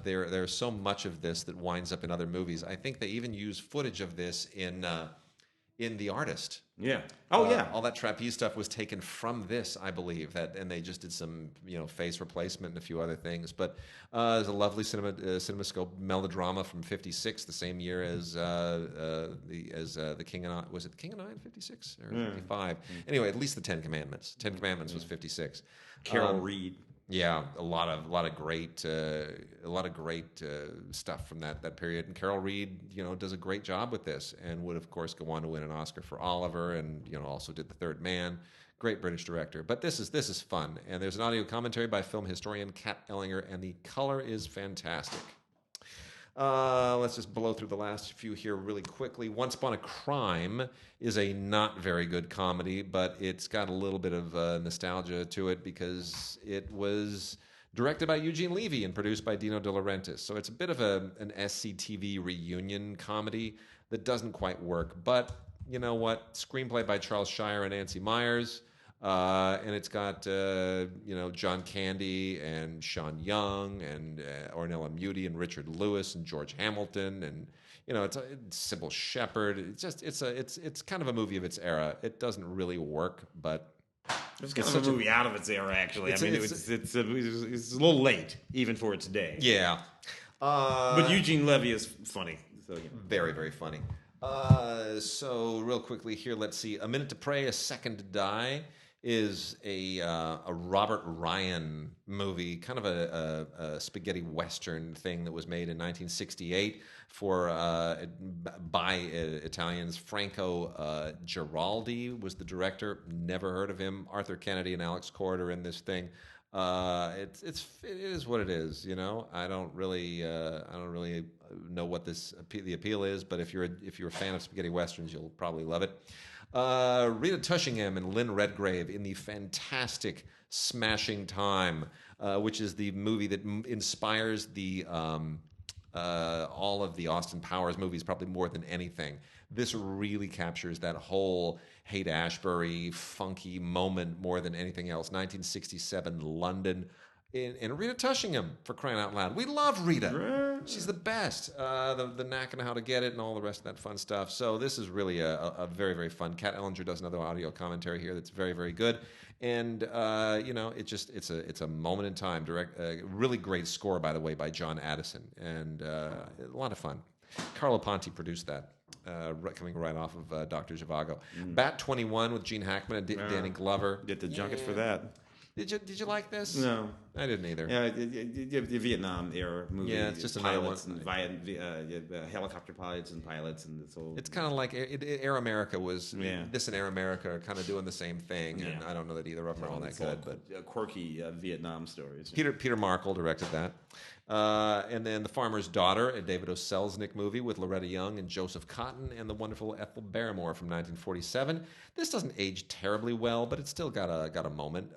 there's so much of this that winds up in other movies. I think they even use footage of this in The Artist. Yeah. All that trapeze stuff was taken from this, I believe. And they just did some, face replacement and a few other things. But there's a lovely CinemaScope melodrama from '56, the same year as the King and I. Was it The King and I in '56 or '55? Anyway, at least the Ten Commandments. Ten Commandments was '56. Carol Reed. Yeah, a lot of great stuff from that period, and Carol Reed, does a great job with this, and would of course go on to win an Oscar for Oliver, and also did The Third Man. Great British director, but this is fun, and there's an audio commentary by film historian Kat Ellinger, and the color is fantastic. Let's just blow through the last few here really quickly. Once Upon a Crime is a not very good comedy, but it's got a little bit of nostalgia to it because it was directed by Eugene Levy and produced by Dino De Laurentiis. So it's a bit of an SCTV reunion comedy that doesn't quite work. But you know what? Screenplay by Charles Shire and Nancy Myers. And it's got John Candy and Sean Young and Ornella Muti and Richard Lewis and George Hamilton, and it's Sybil Shepherd. It's kind of a movie of its era. It doesn't really work, but it's kind of a movie out of its era. Actually, it's a little late even for its day. Yeah, but Eugene Levy is funny. So, very, very funny. So real quickly here, let's see. A Minute to Pray, A Second to Die is a Robert Ryan movie, kind of a spaghetti western thing that was made in 1968 by Italians. Franco Giraldi was the director. Never heard of him. Arthur Kennedy and Alex Cord are in this thing. It is what it is, I don't really know what the appeal is, but if you're a fan of spaghetti westerns, you'll probably love it. Rita Tushingham and Lynn Redgrave in the fantastic Smashing Time, which is the movie that inspires all of the Austin Powers movies probably more than anything. This really captures that whole Haight-Ashbury funky moment more than anything else. 1967 London. And Rita Tushingham, for crying out loud. We love Rita. She's the best. The knack and how to get it and all the rest of that fun stuff. So this is really a very, very fun. Kat Ellinger does another audio commentary here that's very, very good. And, it's a moment in time. Really great score, by the way, by John Addison. And a lot of fun. Carlo Ponti produced that. Coming right off of Dr. Zhivago. Bat 21 with Gene Hackman and Danny Glover. Get the junket for that. Did you like this? No, I didn't either. Yeah, the Vietnam era movie. Yeah, it's just another one. And helicopter pilots and pilots and this whole. It's kind of like Air America was. Yeah. This and Air America are kind of doing the same thing, and I don't know that either of them are all that good. But quirky Vietnam stories. Peter Markle directed that, And then The Farmer's Daughter, a David O. Selznick movie with Loretta Young and Joseph Cotten and the wonderful Ethel Barrymore from 1947. This doesn't age terribly well, but it's still got a moment.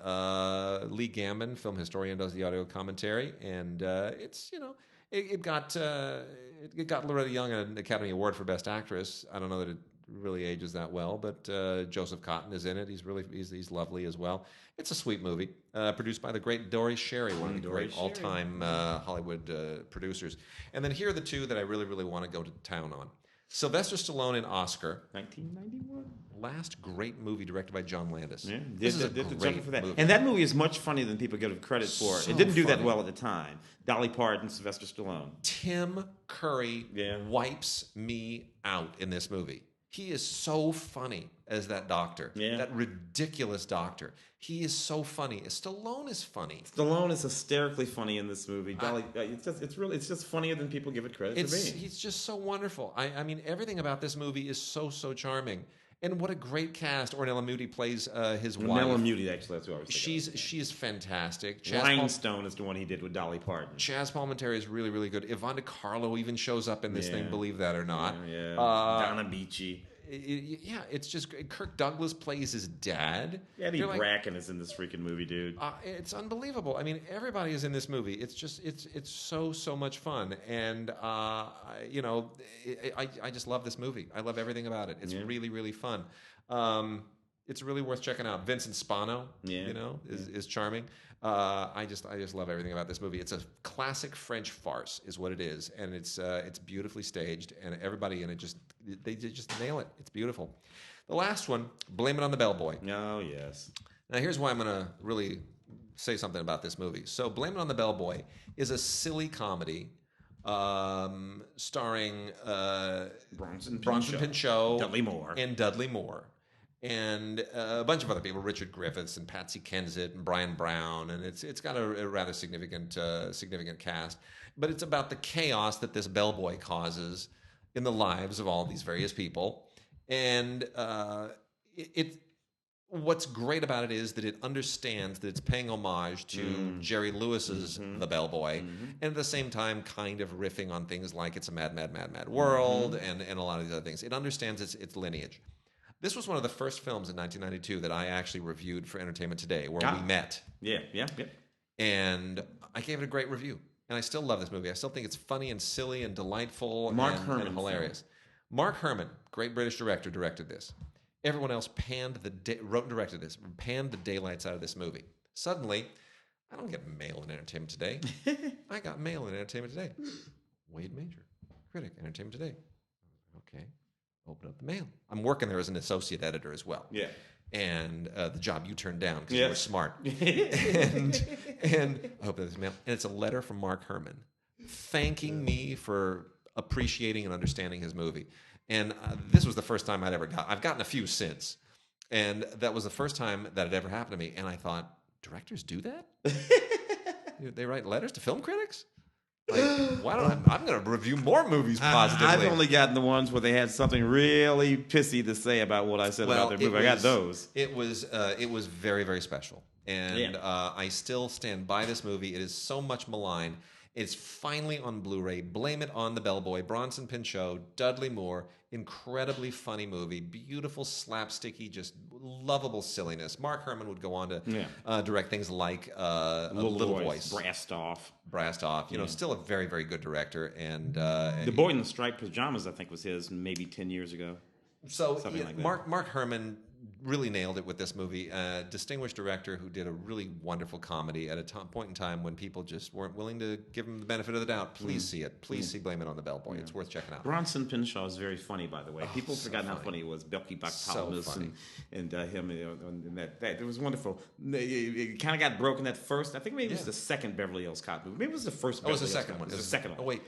Lee Gambon, film historian, does the audio commentary, and it's, you know, it got Loretta Young an Academy Award for Best Actress. I don't know that it really ages that well, but Joseph Cotten is in it. He's lovely as well. It's a sweet movie, produced by the great Dory Sherry, one of the great all-time Hollywood producers. And then here are the two that I really, really want to go to town on. Sylvester Stallone in Oscar. 1991. Last great movie directed by John Landis. Yeah, this is a great movie. And that movie is much funnier than people give it credit for. So it didn't do that funny. well at the time. Dolly Parton, Sylvester Stallone. Tim Curry wipes me out in this movie. He is so funny as that doctor. Yeah. That ridiculous doctor. He is so funny. Stallone is funny. Stallone is hysterically funny in this movie. It's just funnier than people give it credit for being. He's just so wonderful. I mean, everything about this movie is so charming. And what a great cast. Ornella Muti plays his wife. Ornella Muti, actually, that's who I was thinking of. She is fantastic. Rhinestone is the one he did with Dolly Parton. Chaz Palminteri is really, really good. Yvonne DiCarlo even shows up in this thing, believe that or not. Yeah. Donna Beachy. It's just great. Kirk Douglas plays his dad. Eddie Bracken is in this freaking movie, dude. It's unbelievable. I mean, everybody is in this movie. It's just it's so much fun, and you know, I just love this movie. I love everything about it. It's really, really fun. It's really worth checking out. Vincent Spano, you know, is charming. I just love everything about this movie. It's a classic French farce, is what it is, and it's beautifully staged, and everybody in it they just nail it. It's beautiful. The last one, Blame It on the Bellboy. Oh yes. Now here's why I'm going to really say something about this movie. So Blame It on the Bellboy is a silly comedy starring Bronson Pinchot, Dudley Moore. And a bunch of other people, Richard Griffiths and Patsy Kensit and Brian Brown, and it's got a rather significant cast. But it's about the chaos that this bellboy causes in the lives of all these various people. And what's great about it is that it understands that it's paying homage to Jerry Lewis's The Bellboy, and at the same time kind of riffing on things like It's a Mad, Mad, Mad, Mad World and a lot of these other things. It understands its lineage. This was one of the first films in 1992 that I actually reviewed for Entertainment Today, where we met. Yeah. And I gave it a great review. And I still love this movie. I still think it's funny and silly and delightful and hilarious. Mark Herman, great British director, directed this. Everyone else wrote and directed this, panned the daylights out of this movie. Suddenly, I don't get mail in Entertainment Today. I got mail in Entertainment Today. Wade Major, critic, Entertainment Today. Okay. Open up the mail. I'm working there as an associate editor as well. Yeah. And the job you turned down because you were smart. and I open this mail, and it's a letter from Mark Herman thanking me for appreciating and understanding his movie. And this was the first time I'd ever I've gotten a few since, and that was the first time that it ever happened to me. And I thought, directors do that? They write letters to film critics? Like, why don't I'm going to review more movies positively. I've only gotten the ones where they had something really pissy to say about what I said about their movie. I got those. It was very, very special, and I still stand by this movie. It is so much maligned. It's finally on Blu-ray. Blame It on the Bellboy. Bronson Pinchot, Dudley Moore. Incredibly funny movie. Beautiful, slapsticky, just lovable silliness. Mark Herman would go on to direct things like Little Voice. Brassed Off. You know, still a very, very good director. And The Boy in the Striped Pajamas, I think, was his maybe 10 years ago. So like Mark Herman really nailed it with this movie. Distinguished director who did a really wonderful comedy at a point in time when people just weren't willing to give him the benefit of the doubt. Please see it. Please see Blame It on the Bellboy. It's worth checking out. Bronson Pinchot is very funny, by the way. People have forgotten how funny he was. Becky Bartholomew and him. And that it was wonderful. It kind of got broken at first. I think maybe it was the second Beverly Hills Cop movie. Maybe it was the first. It was the second one. It was the second one. Oh wait,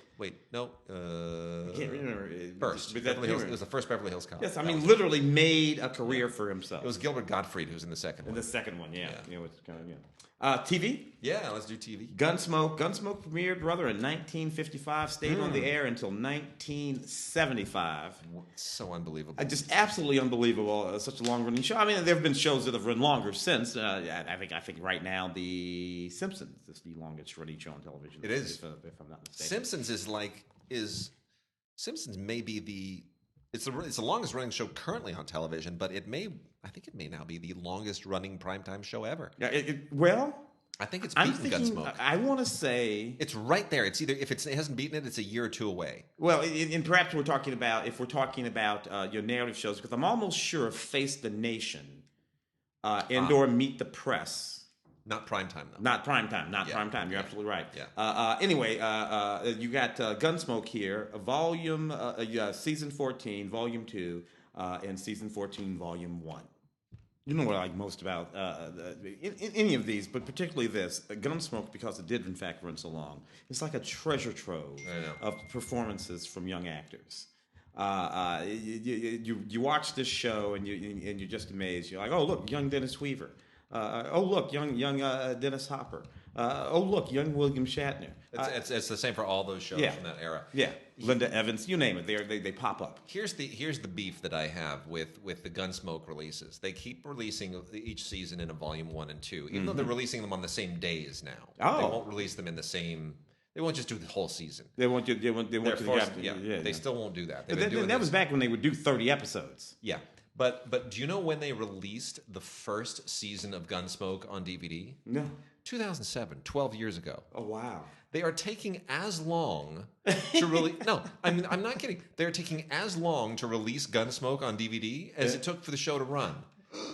no. I can't remember. First, it was the first Beverly Hills Cop. Yes, I mean literally made a career for Emperor himself. It was Gilbert Gottfried who's in the second one. In the second one, yeah. Yeah. You know, it's kind of, TV? Yeah, let's do TV. Gunsmoke. Gunsmoke premiered, brother, in 1955. Stayed on the air until 1975. So unbelievable. Just absolutely unbelievable. Such a long-running show. I mean, there have been shows that have run longer since. I think right now The Simpsons is the longest-running show on television. It is. If I'm not mistaken. Simpsons Simpsons may be it's the longest running show currently on television, but I think it may now be the longest running primetime show ever. Yeah, I think it's beaten Gunsmoke. I want to say it's right there. It's either if it hasn't beaten it, it's a year or two away. Well, and perhaps if we're talking about your narrative shows, because I'm almost sure Face the Nation and/or Meet the Press. Not primetime, though. Not primetime. Primetime. You're absolutely right. Yeah. Anyway, you got Gunsmoke here, season 14, volume 2, and season 14, volume 1. You know what I like most about any of these, but particularly this, Gunsmoke, because it did, in fact, run so long. It's like a treasure trove of performances from young actors. You watch this show, and you're just amazed. You're like, oh, look, young Dennis Weaver. Oh, look, young Dennis Hopper. Oh, look, young William Shatner. It's the same for all those shows from that era. Yeah, Linda Evans, you name it, they pop up. Here's the beef that I have with the Gunsmoke releases. They keep releasing each season in a volume 1 and 2, even though they're releasing them on the same days now. Oh. They won't release them in the same. They won't just do the whole season. They won't do. They still won't do that. But that was back when they would do 30 episodes. Yeah. But do you know when they released the first season of Gunsmoke on DVD? No. 2007, 12 years ago. Oh, wow. They are taking as long to release... No, I'm not kidding. They're taking as long to release Gunsmoke on DVD as it took for the show to run.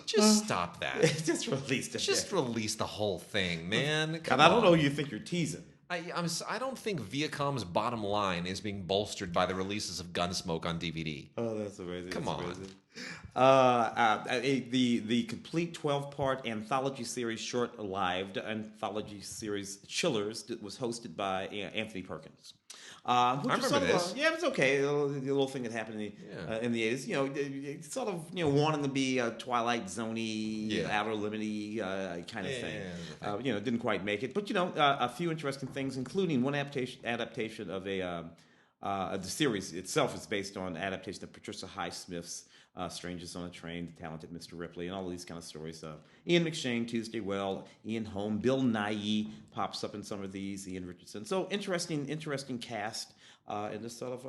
Just stop that. Just release it. Just release the whole thing, man. Come on. I don't know. You think you're teasing. I don't think Viacom's bottom line is being bolstered by the releases of Gunsmoke on DVD. Oh, that's amazing. Come on. The complete 12-part anthology series, short-lived anthology series Chillers, was hosted by Anthony Perkins. I remember this. Yeah, it was okay. The little thing that happened in the 80s. It sort of wanting to be a Twilight Zone-y, outer limity kind of thing. It didn't quite make it. But a few interesting things, including one adaptation of the series itself is based on adaptation of Patricia Highsmith's Strangers on a Train, The Talented Mr. Ripley, and all of these kind of stories. Ian McShane, Tuesday Well, Ian Holm, Bill Nighy pops up in some of these, Ian Richardson. So interesting cast in this sort of,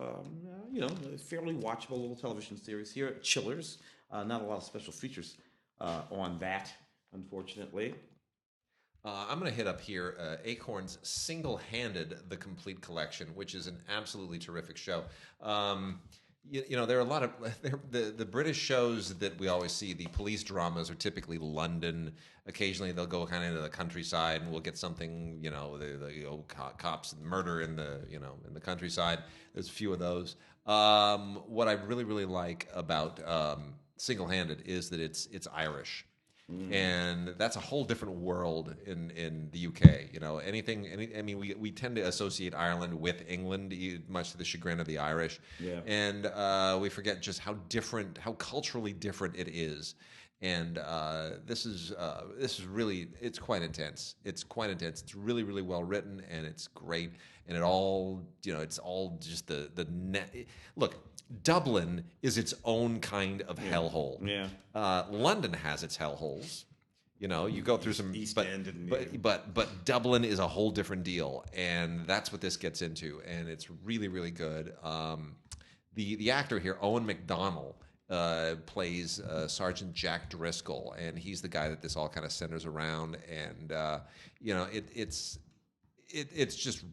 fairly watchable little television series here at Chillers. Not a lot of special features on that, unfortunately. I'm going to hit up here Acorn's Single-Handed, The Complete Collection, which is an absolutely terrific show. There are a lot of the British shows that we always see. The police dramas are typically London. Occasionally, they'll go kind of into the countryside, and we'll get something. The cops and murder in the countryside. There's a few of those. What I really really like about Single-Handed is that it's Irish. And that's a whole different world in the UK. We tend to associate Ireland with England, much to the chagrin of the Irish. Yeah. And we forget just how culturally different it is. And this is really, it's quite intense. It's quite intense. It's really, really well written, and it's great. And it's all just the net. Look, Dublin is its own kind of hellhole. Yeah. London has its hellholes. You go through some East End, but Dublin is a whole different deal, and that's what this gets into, and it's really, really good. The actor here, Owen McDonnell, plays Sergeant Jack Driscoll, and he's the guy that this all kind of centers around, and it's just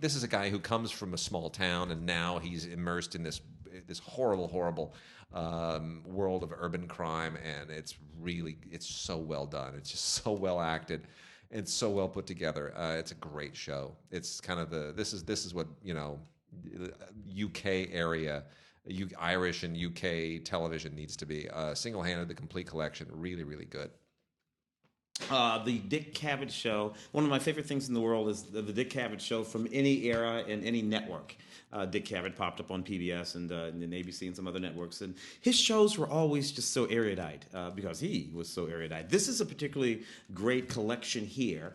this is a guy who comes from a small town, and now he's immersed in this horrible world of urban crime, and it's so well done. It's just so well acted and so well put together. It's a great show. It's kind of this is what UK area, Irish and UK television needs to be. Single-Handed, The Complete Collection, really really good. The Dick Cavett Show. One of my favorite things in the world is the Dick Cavett Show from any era and any network. Dick Cavett popped up on PBS and ABC and some other networks. And his shows were always just so erudite because he was so erudite. This is a particularly great collection here.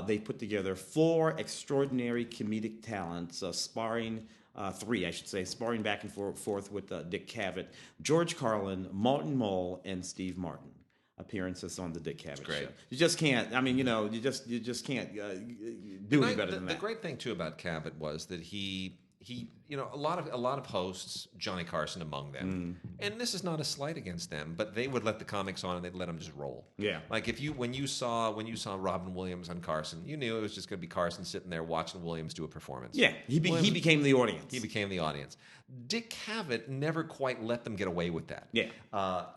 They put together 4 extraordinary comedic talents, sparring 3, I should say, sparring back and forth with Dick Cavett, George Carlin, Martin Mull, and Steve Martin. Appearances on the Dick Cavett Show. You just can't. I mean, you just can't do any better than that. The great thing too about Cavett was that he a lot of hosts, Johnny Carson among them, and this is not a slight against them, but they would let the comics on and they'd let them just roll. Yeah, like when you saw Robin Williams on Carson, you knew it was just going to be Carson sitting there watching Williams do a performance. Yeah, he became the audience. He became the audience. Dick Cavett never quite let them get away with that. Yeah,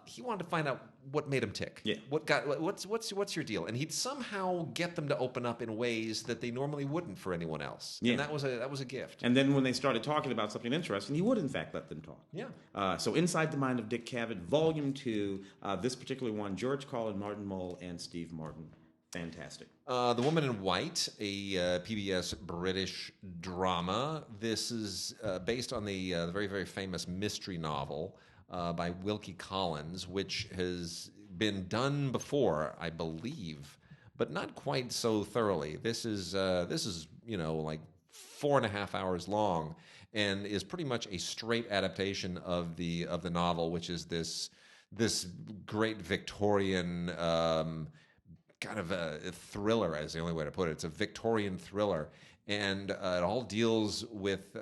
he wanted to find out what made him tick. Yeah, what's your deal? And he'd somehow get them to open up in ways that they normally wouldn't for anyone else. Yeah, and that was a gift. And then when they started talking about something interesting, he would in fact let them talk. Yeah. So Inside the Mind of Dick Cavett, Volume 2, this particular one, George Carlin, Martin Mull, and Steve Martin. Fantastic. The Woman in White, a PBS British drama. This is based on the very, very famous mystery novel by Wilkie Collins, which has been done before, I believe, but not quite so thoroughly. This is like 4.5 hours long, and is pretty much a straight adaptation of the novel, which is this great Victorian kind of a thriller, is the only way to put it. It's a Victorian thriller, and it all deals with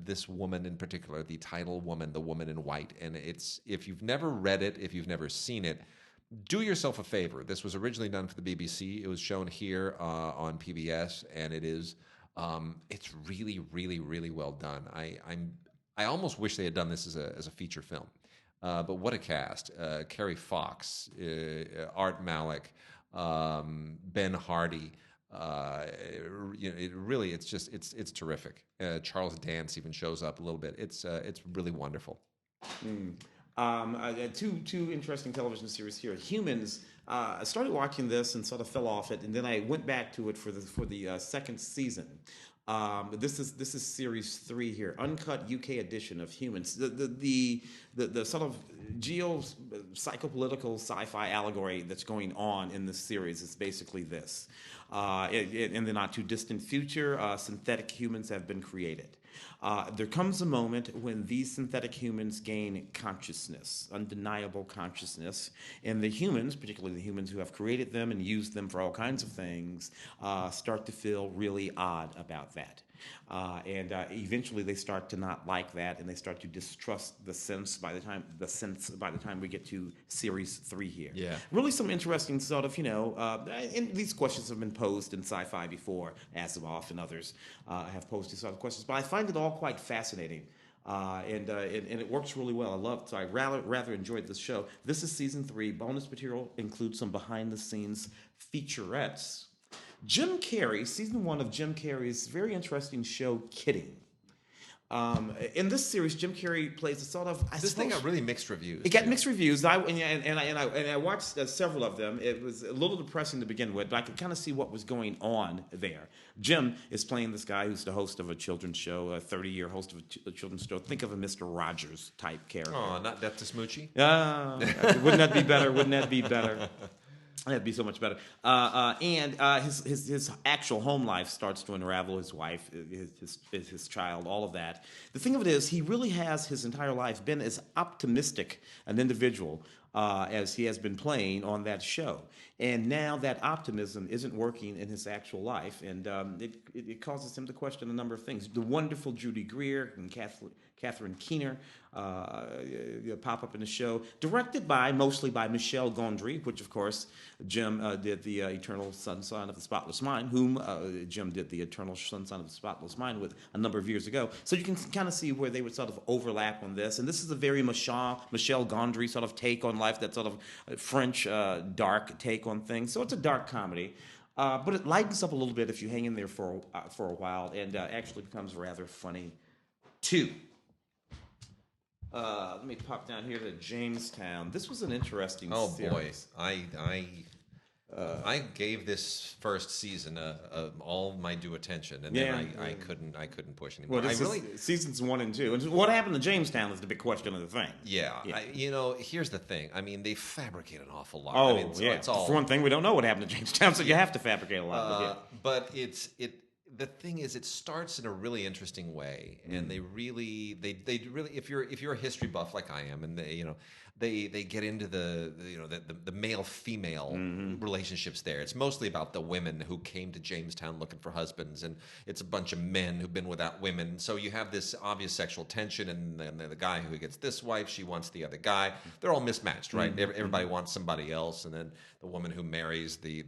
this woman in particular, the title woman, the Woman in White. And if you've never read it, if you've never seen it, do yourself a favor. This was originally done for the BBC. It was shown here on PBS, and it's really, really, really well done. I almost wish they had done this as a feature film. But what a cast! Kerry Fox, Art Malik, Ben Hardy. It's terrific. Charles Dance even shows up a little bit. It's really wonderful. Two interesting television series here. Humans. I started watching this and sort of fell off it, and then I went back to it for the second season. This is series 3 here, uncut UK edition of Humans. The sort of geo-psychopolitical sci-fi allegory that's going on in this series is basically this. In the not too distant future, synthetic humans have been created. There comes a moment when these synthetic humans gain consciousness, undeniable consciousness, and the humans, particularly the humans who have created them and used them for all kinds of things, start to feel really odd about that. And eventually they start to not like that, and they start to distrust the sense by the time we get to series 3 here. Yeah. Really some interesting sort of, and these questions have been posed in sci-fi before. Asimov and others have posed these sort of questions, but I find it all quite fascinating. And it works really well. I rather enjoyed this show. This is season 3. Bonus material includes some behind-the-scenes featurettes. Jim Carrey, season 1 of Jim Carrey's very interesting show, Kidding. In this series, Jim Carrey plays a sort of. This thing got really mixed reviews. It got mixed reviews. I watched several of them. It was a little depressing to begin with, but I could kind of see what was going on there. Jim is playing this guy who's the host of a children's show, a 30-year host of a children's show. Think of a Mr. Rogers type character. Oh, not Death to Smoochie? Wouldn't that be better? Wouldn't that be better? That'd be so much better. And his actual home life starts to unravel. His wife, his child, all of that. The thing of it is, he really has his entire life been as optimistic an individual as he has been playing on that show. And now that optimism isn't working in his actual life, and it causes him to question a number of things. The wonderful Judy Greer and Catherine Keener pop up in the show, directed mostly by Michel Gondry, which of course Jim did the Eternal Sunshine of the Spotless Mind, whom Jim did the Eternal Sunshine of the Spotless Mind with a number of years ago. So you can kind of see where they would sort of overlap on this. And this is a very Michel Gondry sort of take on life, that sort of French dark take on things. So it's a dark comedy. But it lightens up a little bit if you hang in there for a while, and actually becomes rather funny too. Let me pop down here to Jamestown. This was an interesting series. Oh boy, I gave this first season all my due attention, and then I couldn't push anymore. Well, this is seasons 1 and 2. And what happened to Jamestown is the big question of the thing. Yeah. Here's the thing. I mean, they fabricate an awful lot. Oh, I mean, it's all, for one thing, we don't know what happened to Jamestown, so you have to fabricate a lot. But the thing is, it starts in a really interesting way, and they really, if you're a history buff like I am, and they get into the male female relationships there. It's mostly about the women who came to Jamestown looking for husbands, and it's a bunch of men who've been without women. So you have this obvious sexual tension, and then the guy who gets this wife, she wants the other guy. They're all mismatched, right? Everybody wants somebody else, and then the woman who marries the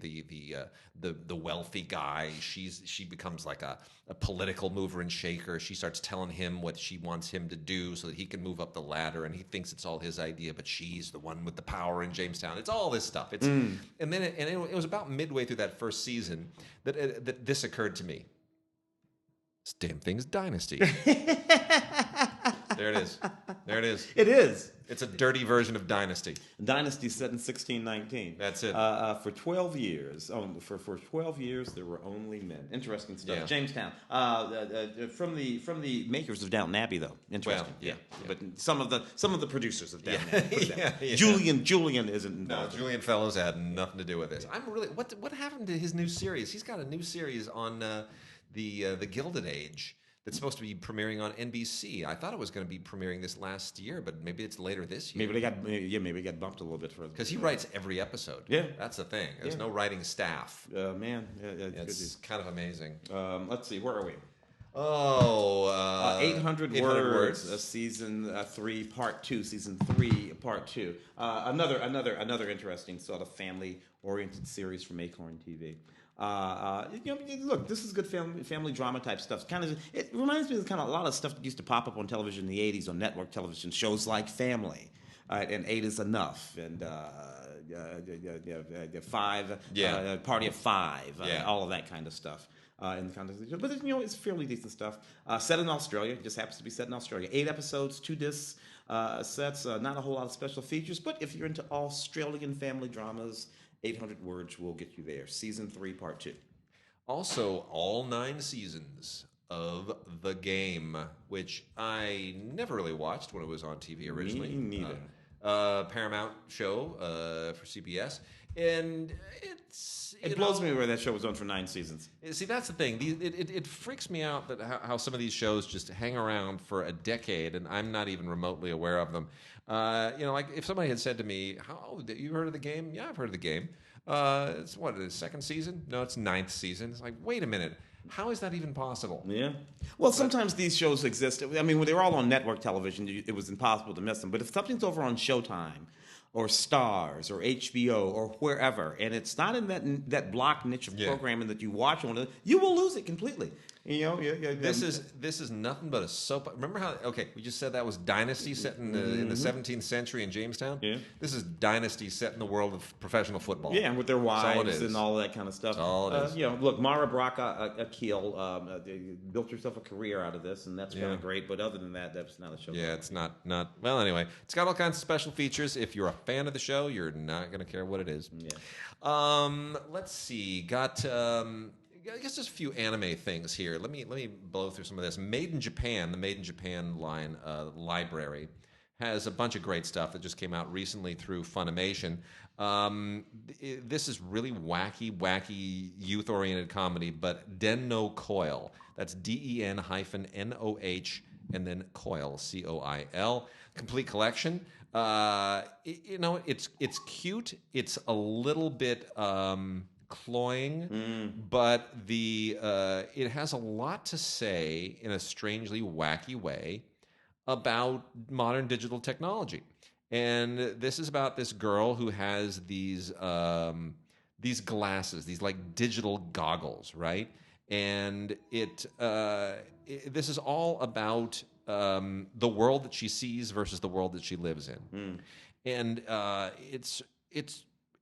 wealthy guy, she becomes like a political mover and shaker. She starts telling him what she wants him to do so that he can move up the ladder, and he thinks it's all his idea, but she's the one with the power in Jamestown. It's all this stuff. And then it was about midway through that first season that this occurred to me. This damn thing's Dynasty. There it is. It is. It's a dirty version of Dynasty. Dynasty set in 1619. That's it. For 12 years, for 12 years, there were only men. Interesting stuff. Yeah. Jamestown. From the makers of Downton Abbey, though. Interesting. Well, yeah. But some of the producers of Downton Abbey. Put it that way. Yeah. Julian isn't involved. No, Julian Fellows had nothing to do with this. I'm really what happened to his new series? He's got a new series on the Gilded Age that's supposed to be premiering on NBC. I thought it was going to be premiering this last year, but maybe it's later this year. Maybe it got bumped a little bit further. Because he writes every episode. Yeah. That's the thing. There's no writing staff. Man. It's kind of amazing. Let's see. Where are we? 800 words. Season 3, part 2. Season 3, part 2. Another interesting sort of family-oriented series from Acorn TV. Look, this is good family drama type stuff. It reminds me of a lot of stuff that used to pop up on television in the 80s on network television shows like Family, and 8 is Enough, and Party of Five, all of that kind of stuff. In the context of the show. But it's fairly decent stuff. Set in Australia, just happens to be set in Australia. 8 episodes, 2 discs sets. Not a whole lot of special features, but if you're into Australian family dramas, 800 words will get you there. Season 3, part 2. Also, all 9 seasons of The Game, which I never really watched when it was on TV originally. Me neither. Paramount show for CBS. And it blows me where that show was on for 9 seasons. See, that's the thing. It freaks me out that how some of these shows just hang around for a decade, and I'm not even remotely aware of them. Like if somebody had said to me, you heard of The Game? Yeah, I've heard of The Game. It's what, the 2nd season? No, it's 9th season. It's like, wait a minute. How is that even possible? Yeah. Well, sometimes these shows exist. I mean, when they were all on network television, it was impossible to miss them. But if something's over on Showtime, or Stars, or HBO, or wherever, and it's not in that block niche of programming that you watch on it, you will lose it completely. This is nothing but a soap. Remember how? Okay, we just said that was Dynasty set in the 17th century in Jamestown. Yeah. This is Dynasty set in the world of professional football. Yeah, and with their wives and all that kind of stuff. That's all it is. Look, Mara Akil built herself a career out of this, and that's kind of great. But other than that, that's not a show. Yeah, it's not. Well, anyway, it's got all kinds of special features. If you're a fan of the show, you're not going to care what it is. Yeah. Let's see. Got. I guess just a few anime things here. Let me blow through some of this. Made in Japan, the Made in Japan line library has a bunch of great stuff that just came out recently through Funimation. This is really wacky youth-oriented comedy, but Den-Noh Coil. That's DEN-NOH and then Coil, COIL. Complete collection. It's cute. It's a little bit cloying, but it has a lot to say in a strangely wacky way about modern digital technology. And this is about this girl who has these glasses, these like digital goggles, right? And this is all about the world that she sees versus the world that she lives in. And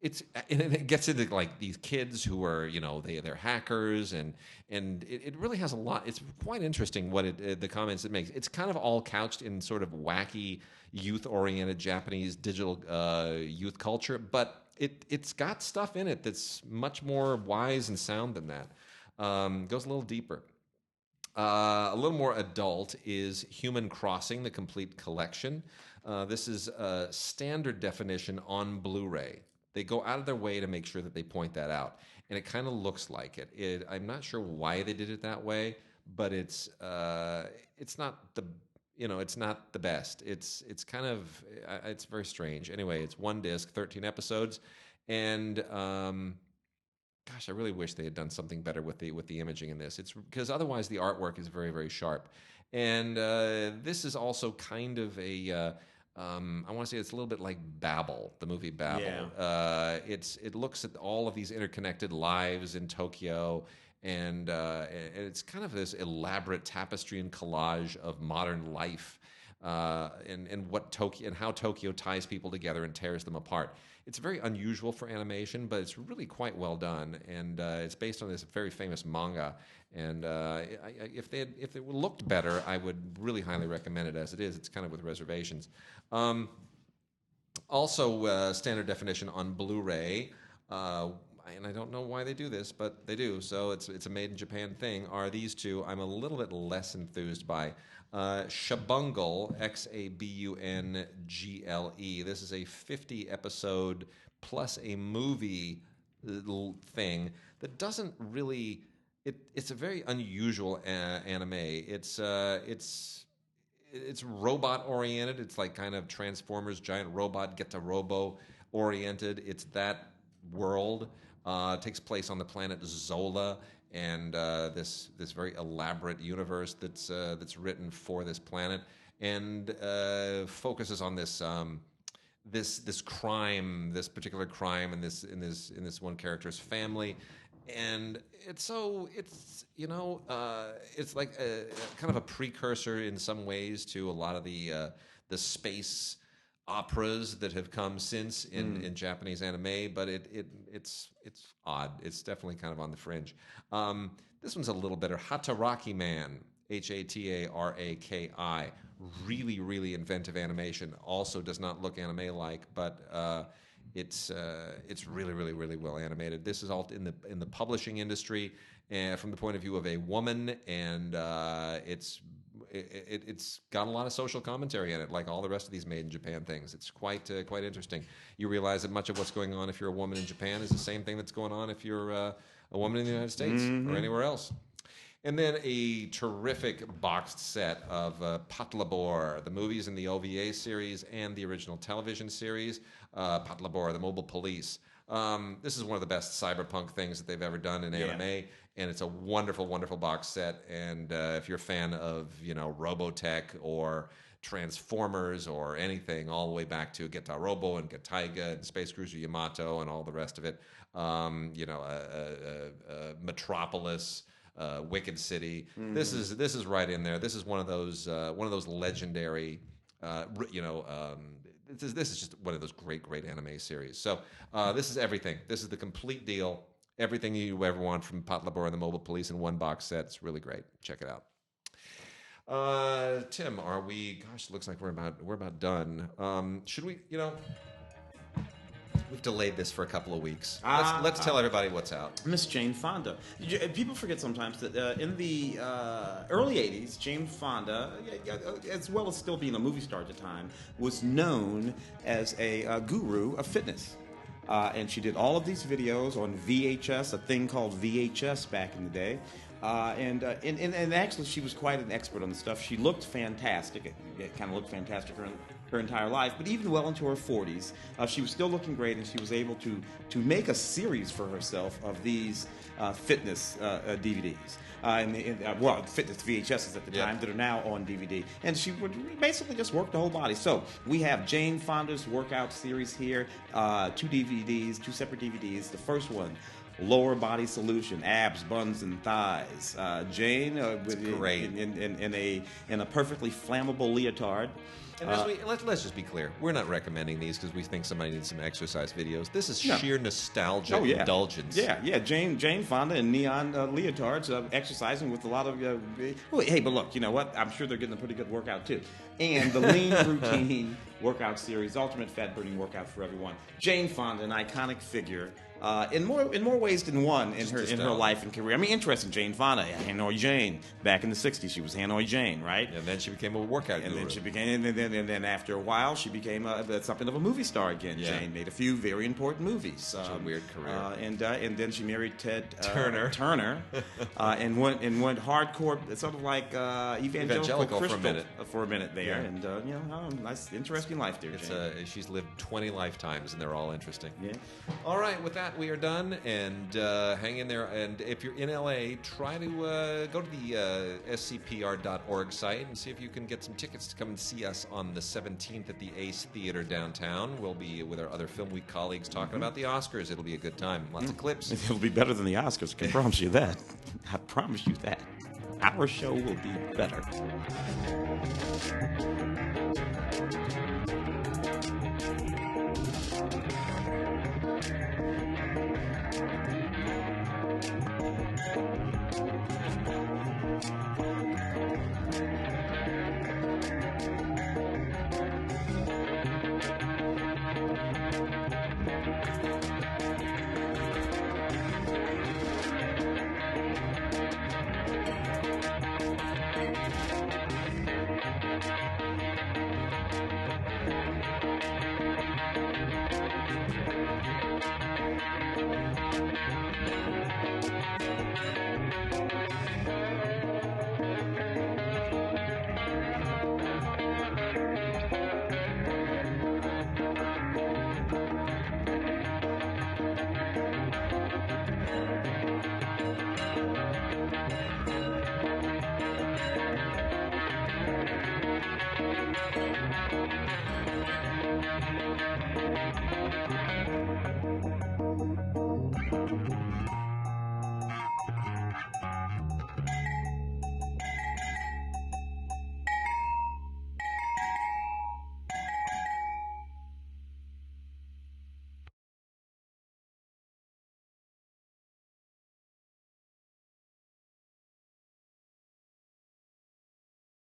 and it gets into like these kids who are, they're hackers, and it really has a lot. It's quite interesting what the comments it makes. It's kind of all couched in sort of wacky, youth-oriented Japanese digital youth culture, but it's got stuff in it that's much more wise and sound than that. Goes a little deeper. A little more adult is Human Crossing, the complete collection. This is a standard definition on Blu-ray. They go out of their way to make sure that they point that out, and it kind of looks like it. I'm not sure why they did it that way, but it's not the it's not the best. It's kind of it's very strange. Anyway, it's one disc, 13 episodes, and gosh, I really wish they had done something better with the imaging in this. It's because otherwise the artwork is very, very sharp, and this is also kind of a I want to say it's a little bit like Babel, the movie Babel. Yeah. It looks at all of these interconnected lives in Tokyo, and it's kind of this elaborate tapestry and collage of modern life, and what Tokyo and how Tokyo ties people together and tears them apart. It's very unusual for animation, but it's really quite well done, and it's based on this very famous manga. And if it looked better, I would really highly recommend it. As it is, it's kind of with reservations. Also, standard definition on Blu-ray. And I don't know why they do this, but they do. So it's a made in Japan thing. Are these two? I'm a little bit less enthused by. Xabungle, Xabungle. This is a 50 episode plus a movie thing that doesn't really. It's a very unusual anime. It's robot oriented. It's like kind of Transformers, giant robot, get to robo oriented. It's that world. Takes place on the planet Zola, and this very elaborate universe that's written for this planet, and focuses on this crime, this particular crime, in this one character's family, and it's like a kind of a precursor in some ways to a lot of the space operas that have come since in Japanese anime, but it's odd. It's definitely kind of on the fringe. This one's a little better. Hataraki Man, Hataraki. Really, really inventive animation. Also does not look anime-like, but it's really, really, really well animated. This is all in the publishing industry, from the point of view of a woman, and it's got a lot of social commentary in it, like all the rest of these made in Japan things. It's quite interesting. You realize that much of what's going on if you're a woman in Japan is the same thing that's going on if you're a woman in the United States or anywhere else. And then a terrific boxed set of Patlabor, the movies in the OVA series and the original television series. Patlabor, the Mobile Police. This is one of the best cyberpunk things that they've ever done in anime, and it's a wonderful, wonderful box set. And if you're a fan of Robotech or Transformers or anything, all the way back to Geta Robo and Getaiga and Space Cruiser Yamato and all the rest of it, Metropolis. Wicked City. This is right in there. This is one of those legendary. This is just one of those great anime series. So this is everything. This is the complete deal. Everything you ever want from Patlabor and the Mobile Police in one box set. It's really great. Check it out. Tim, are we? Gosh, it looks like we're about done. Should we? We've delayed this for a couple of weeks. Let's tell everybody what's out. Miss Jane Fonda. People forget sometimes that in the early 80s, Jane Fonda, as well as still being a movie star at the time, was known as a guru of fitness. And she did all of these videos on VHS, a thing called VHS back in the day. And actually, she was quite an expert on the stuff. She looked fantastic. It kind of looked fantastic her entire life, but even well into her 40s, she was still looking great, and she was able to make a series for herself of these fitness DVDs. Fitness VHSs at the time that are now on DVD. And she would basically just work the whole body. So we have Jane Fonda's workout series here, two separate DVDs. The first one, lower body solution, abs, buns, and thighs. Jane great. In a perfectly flammable leotard. And let's just be clear. We're not recommending these because we think somebody needs some exercise videos. This is sheer nostalgia indulgence. Yeah. Jane Fonda in neon leotards exercising with a lot of... hey, but look, you know what? I'm sure they're getting a pretty good workout, too. And the lean routine workout series, ultimate fat-burning workout for everyone. Jane Fonda, an iconic figure. In more ways than one in her life and career. I mean, interesting. Jane Fonda, Hanoi Jane. Back in the '60s, she was Hanoi Jane, right? And then she became a workout guru. And then after a while, she became something of a movie star again. Yeah. Jane made a few very important movies. Such a weird career. And then she married Ted Turner, and went hardcore, sort of like evangelical for a minute there. Yeah. And nice, interesting life there. Jane. She's lived 20 lifetimes, and they're all interesting. Yeah. All right, with that, we are done, and hang in there. And if you're in LA, try to go to the scpr.org site and see if you can get some tickets to come and see us on the 17th at the Ace Theater downtown. We'll be with our other Film Week colleagues talking about the Oscars. It'll be a good time. Lots of clips. It'll be better than the Oscars. I can promise you that. I promise you that. Our show will be better.